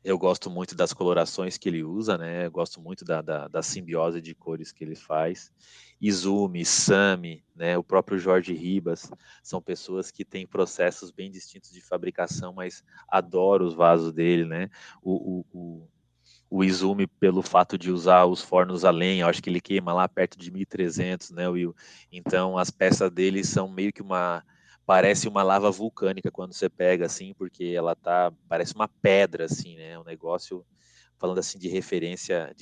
eu gosto muito das colorações que ele usa, né? Eu gosto muito da simbiose de cores que ele faz. Izumi, Sami, né? O próprio Jorge Ribas, são pessoas que têm processos bem distintos de fabricação, mas adoro os vasos dele, né? O Izumi, pelo fato de usar os fornos a lenha, eu acho que ele queima lá perto de 1300, né, Will? Então, as peças dele são meio que parece uma lava vulcânica quando você pega, assim, porque parece uma pedra, assim, né? Um negócio, falando assim de referência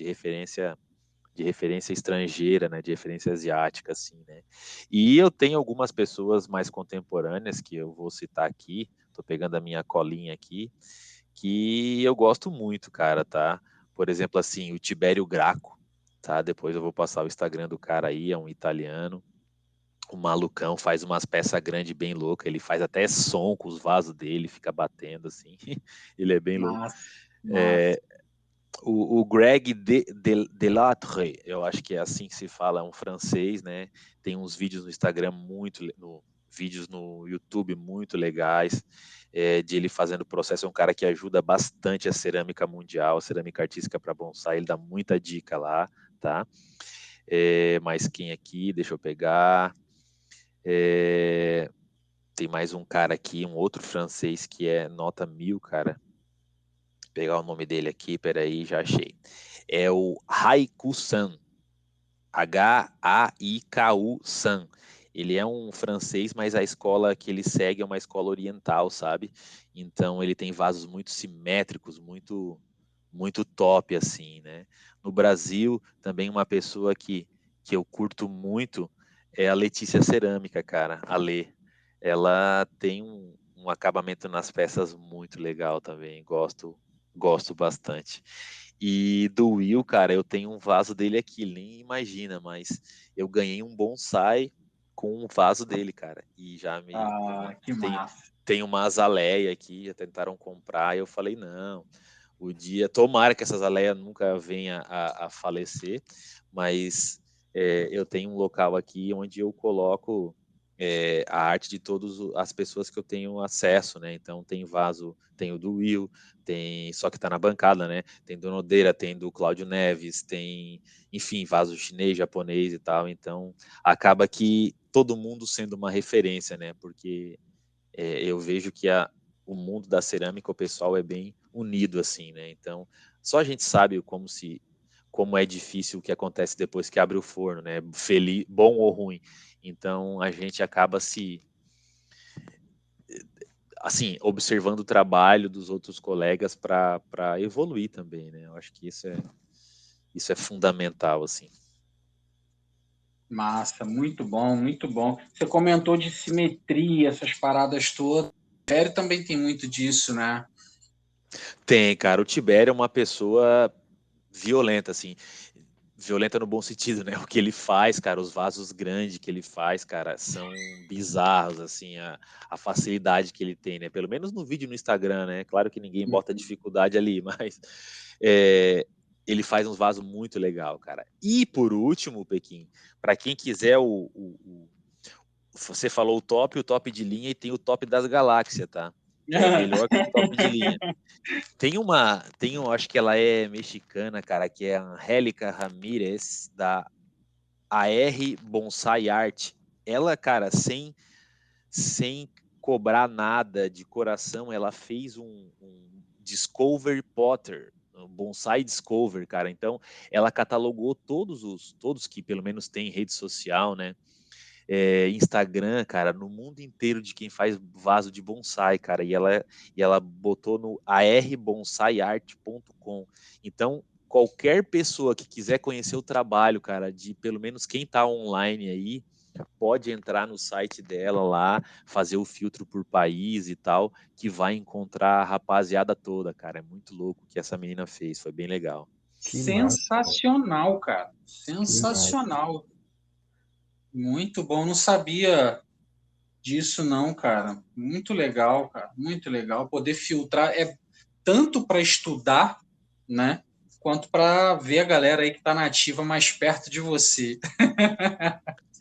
estrangeira, né? De referência asiática, assim, né? E eu tenho algumas pessoas mais contemporâneas que eu vou citar aqui, tô pegando a minha colinha aqui, que eu gosto muito, cara, tá? Por exemplo, assim, o Tibério Graco, tá? Depois eu vou passar o Instagram do cara aí, é um italiano. O malucão faz umas peças grandes bem loucas, ele faz até som com os vasos dele, fica batendo assim. Ele é bem louco. Massa, massa. É, o Greg Delattre, eu acho que é assim que se fala, é um francês, né? Tem uns vídeos no Instagram vídeos no YouTube muito legais, de ele fazendo o processo. É um cara que ajuda bastante a cerâmica mundial, a cerâmica artística para bonsai, ele dá muita dica lá, tá? Mas quem aqui? Deixa eu pegar. Tem mais um cara aqui, um outro francês que é nota 1000, cara. Vou pegar o nome dele aqui, peraí, já achei. É o Haiku-san. Haiku-san. Ele é um francês, mas a escola que ele segue é uma escola oriental, sabe? Então ele tem vasos muito simétricos, muito top, assim, né? No Brasil, também uma pessoa que eu curto muito é a Letícia Cerâmica, cara, a Lê. Ela tem um acabamento nas peças muito legal também, gosto bastante. E do Will, cara, eu tenho um vaso dele aqui, ele nem imagina, mas eu ganhei um bonsai com um vaso dele, cara. E já Ah, que massa. tem uma azaleia aqui, já tentaram comprar, e eu falei, não, tomara que essa azaleia nunca venha a falecer, mas eu tenho um local aqui onde eu coloco a arte de todas as pessoas que eu tenho acesso, né? Então tem vaso, tem o do Will, só que tá na bancada, né? Tem do Nodeira, tem do Cláudio Neves, tem, enfim, vaso chinês, japonês e tal. Então acaba que todo mundo sendo uma referência, né? Porque eu vejo que o mundo da cerâmica, o pessoal é bem unido, assim, né? Então, só a gente sabe como é difícil o que acontece depois que abre o forno, né? Feliz, bom ou ruim. Então, a gente acaba assim, observando o trabalho dos outros colegas para evoluir também, né? Eu acho que isso é fundamental, assim. Massa, muito bom, muito bom. Você comentou de simetria, essas paradas todas. O Tibério também tem muito disso, né? Tem, cara. O Tibério é uma pessoa violenta, assim. Violenta no bom sentido, né? O que ele faz, cara, os vasos grandes que ele faz, cara, são bizarros, assim, a facilidade que ele tem, né? Pelo menos no vídeo no Instagram, né? Claro que ninguém bota dificuldade ali, mas é, ele faz uns vasos muito legal, cara. E por último, Pequim, para quem quiser você falou o top de linha e tem o top das galáxias, tá? É melhor que o top de linha. Acho que ela é mexicana, cara, que é a Angélica Ramírez, da AR Bonsai Art. Ela, cara, sem cobrar nada de coração, ela fez um Discover Potter, um Bonsai Discover, cara. Então, ela catalogou todos que pelo menos tem rede social, né? Instagram, cara, no mundo inteiro de quem faz vaso de bonsai, cara, e ela botou no arbonsaiart.com. Então, qualquer pessoa que quiser conhecer o trabalho, cara, de pelo menos quem tá online aí, pode entrar no site dela lá, fazer o filtro por país e tal, que vai encontrar a rapaziada toda, cara. É muito louco o que essa menina fez, foi bem legal. Que massa, Sensacional, cara. que massa. Sensacional. Muito bom. Não sabia disso, não, cara. Muito legal, cara. Muito legal. Poder filtrar é tanto para estudar, né? Quanto para ver a galera aí que está nativa mais perto de você.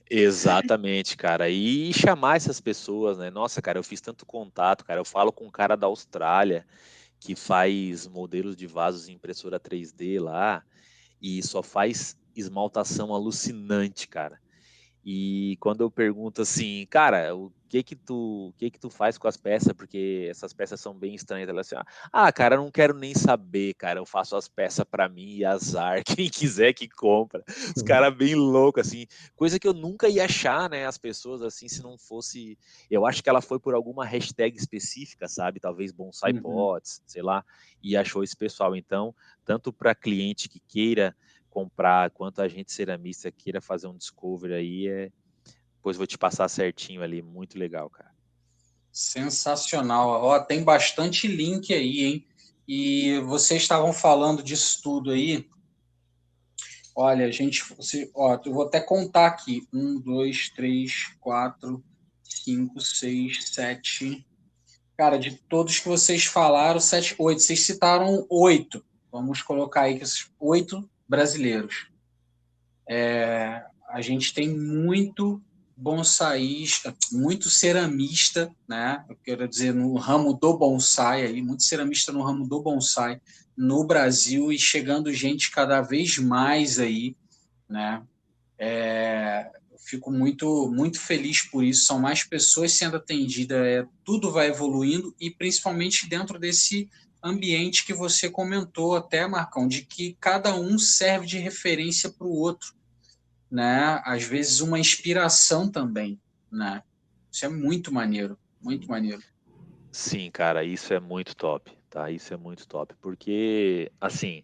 Exatamente, cara. E chamar essas pessoas, né? Nossa, cara, eu fiz tanto contato, cara. Eu falo com um cara da Austrália que faz modelos de vasos em impressora 3D lá e só faz esmaltação alucinante, cara. E quando eu pergunto assim, cara, o que que tu faz com as peças? Porque essas peças são bem estranhas. Ela assim, cara, eu não quero nem saber, cara. Eu faço as peças para mim e azar. Quem quiser que compra. Os caras bem loucos, assim. Coisa que eu nunca ia achar, né? As pessoas assim, se não fosse. Eu acho que ela foi por alguma hashtag específica, sabe? Talvez bonsai Uhum. pots, sei lá, e achou esse pessoal. Então, tanto para cliente que queira comprar, quanto a gente ceramista queira fazer um discovery aí, depois vou te passar certinho ali, muito legal, cara. Sensacional. Ó, tem bastante link aí, hein? E vocês estavam falando disso tudo aí. Olha, eu vou até contar aqui. 1, 2, 3, 4, 5, 6, 7. Cara, de todos que vocês falaram, 7, 8. Vocês citaram 8. Vamos colocar aí que esses 8 brasileiros. A gente tem muito bonsaísta, muito ceramista, né? Eu quero dizer, no ramo do bonsai, aí, muito ceramista no ramo do bonsai no Brasil e chegando gente cada vez mais aí, né? Eu fico muito, muito feliz por isso. São mais pessoas sendo atendidas, tudo vai evoluindo e principalmente dentro desse ambiente que você comentou até, Marcão, de que cada um serve de referência para o outro, né? Às vezes uma inspiração também, né? Isso é muito maneiro, muito maneiro. Sim, cara, isso é muito top, tá? Isso é muito top, porque, assim,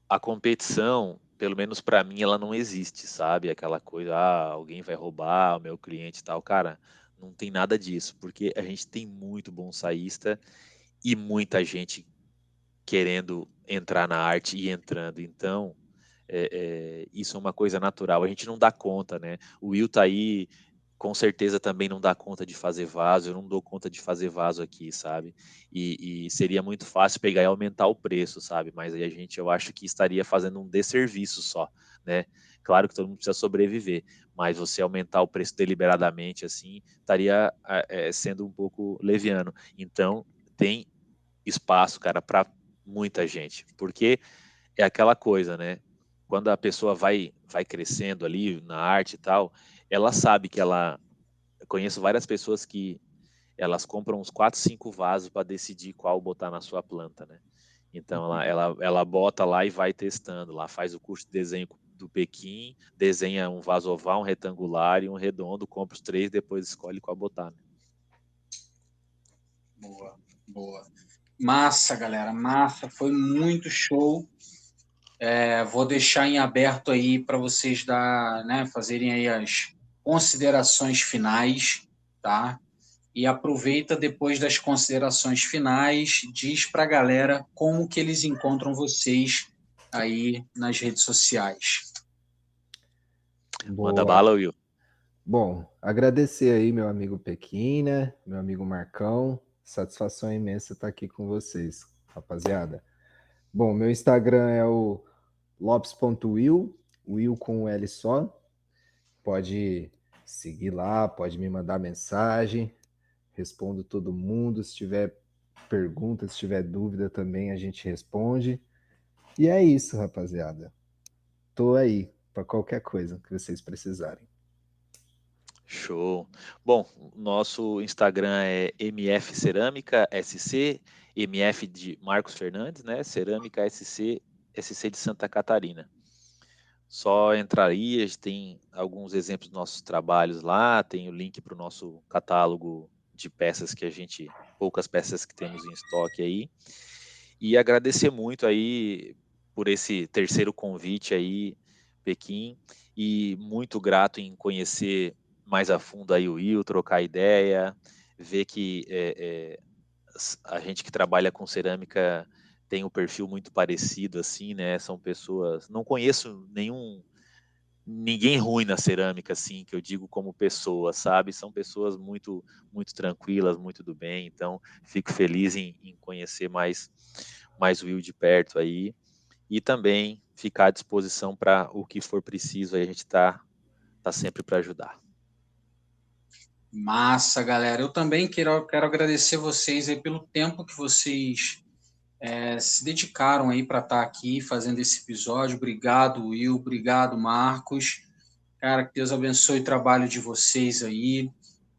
a competição, pelo menos para mim, ela não existe, sabe? Aquela coisa, alguém vai roubar o meu cliente e tal. Cara, não tem nada disso, porque a gente tem muito bonsaísta e muita gente querendo entrar na arte e entrando. Então, isso é uma coisa natural. A gente não dá conta, né? O Will tá aí, com certeza também não dá conta de fazer vaso. Eu não dou conta de fazer vaso aqui, sabe? E seria muito fácil pegar e aumentar o preço, sabe? Mas aí eu acho que estaria fazendo um desserviço só, né? Claro que todo mundo precisa sobreviver, mas você aumentar o preço deliberadamente assim, estaria sendo um pouco leviano. Então, tem espaço, cara, para muita gente, porque é aquela coisa, né? Quando a pessoa vai crescendo ali na arte e tal, ela sabe que eu conheço várias pessoas que elas compram uns 4, 5 vasos para decidir qual botar na sua planta, né? Então ela bota lá e vai testando, lá faz o curso de desenho do Pequim, desenha um vaso oval, um retangular e um redondo, compra os 3, depois escolhe qual botar, né? Boa, boa. Massa, galera, massa. Foi muito show. Vou deixar em aberto aí para vocês fazerem aí as considerações finais, tá? E aproveita depois das considerações finais, diz para a galera como que eles encontram vocês aí nas redes sociais. Manda Boa. bala, Will. Bom, agradecer aí meu amigo Pequim, né? Meu amigo Marcão. Satisfação imensa estar aqui com vocês, rapaziada. Bom, meu Instagram é o lopes.will, Will com um L só. Pode seguir lá, pode me mandar mensagem. Respondo todo mundo. Se tiver pergunta, se tiver dúvida também, a gente responde. E é isso, rapaziada. Tô aí para qualquer coisa que vocês precisarem. Show. Bom, nosso Instagram é MF Cerâmica SC, MF de Marcos Fernandes, né? Cerâmica SC, SC de Santa Catarina. Só entrar aí, a gente tem alguns exemplos dos nossos trabalhos lá, tem o link para o nosso catálogo de peças poucas peças que temos em estoque aí. E agradecer muito aí por esse terceiro convite aí, Pequim, e muito grato em conhecer mais a fundo aí o Will, trocar ideia, ver que a gente que trabalha com cerâmica tem um perfil muito parecido, assim, né? São pessoas... Não conheço ninguém ruim na cerâmica, assim, que eu digo como pessoa, sabe? São pessoas muito, muito tranquilas, muito do bem. Então, fico feliz em conhecer mais o Will de perto aí. E também ficar à disposição para o que for preciso. Aí a gente tá sempre para ajudar. Massa, galera. Eu também quero agradecer vocês aí pelo tempo que vocês se dedicaram aí para estar aqui fazendo esse episódio. Obrigado, Will. Obrigado, Marcos. Cara, que Deus abençoe o trabalho de vocês aí,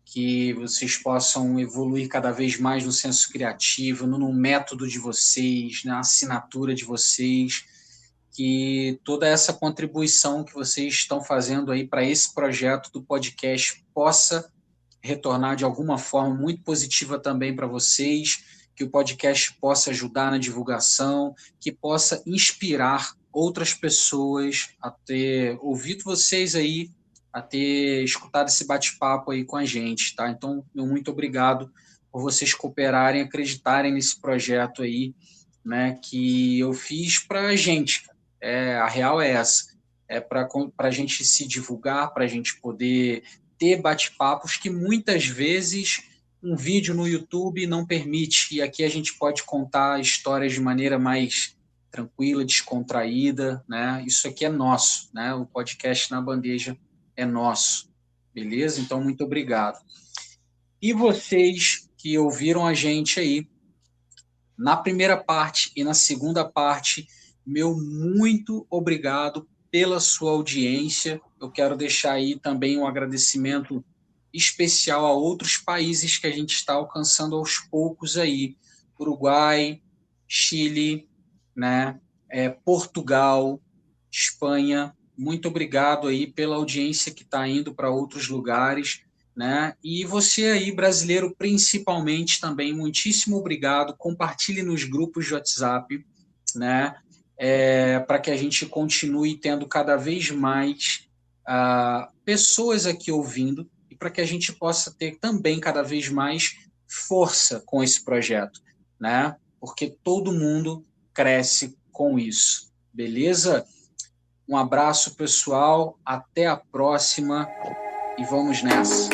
que vocês possam evoluir cada vez mais no senso criativo, no método de vocês, na assinatura de vocês, que toda essa contribuição que vocês estão fazendo aí para esse projeto do podcast possa retornar de alguma forma muito positiva também para vocês, que o podcast possa ajudar na divulgação, que possa inspirar outras pessoas a ter ouvido vocês aí, a ter escutado esse bate-papo aí com a gente, tá? Então, muito obrigado por vocês cooperarem, acreditarem nesse projeto aí, né, que eu fiz para a gente. A real é essa, para a gente se divulgar, para a gente poder ter bate-papos que muitas vezes um vídeo no YouTube não permite, e aqui a gente pode contar histórias de maneira mais tranquila, descontraída, né? Isso aqui é nosso, né? O podcast Na Bandeja é nosso, beleza? Então, muito obrigado. E vocês que ouviram a gente aí, na primeira parte e na segunda parte, meu muito obrigado pela sua audiência. Eu quero deixar aí também um agradecimento especial a outros países que a gente está alcançando aos poucos aí. Uruguai, Chile, né? Portugal, Espanha. Muito obrigado aí pela audiência que está indo para outros lugares, né? E você aí, brasileiro, principalmente também, muitíssimo obrigado. Compartilhe nos grupos de WhatsApp, né? Para que a gente continue tendo cada vez mais pessoas aqui ouvindo e para que a gente possa ter também cada vez mais força com esse projeto, né? Porque todo mundo cresce com isso, beleza? Um abraço, pessoal, até a próxima e vamos nessa.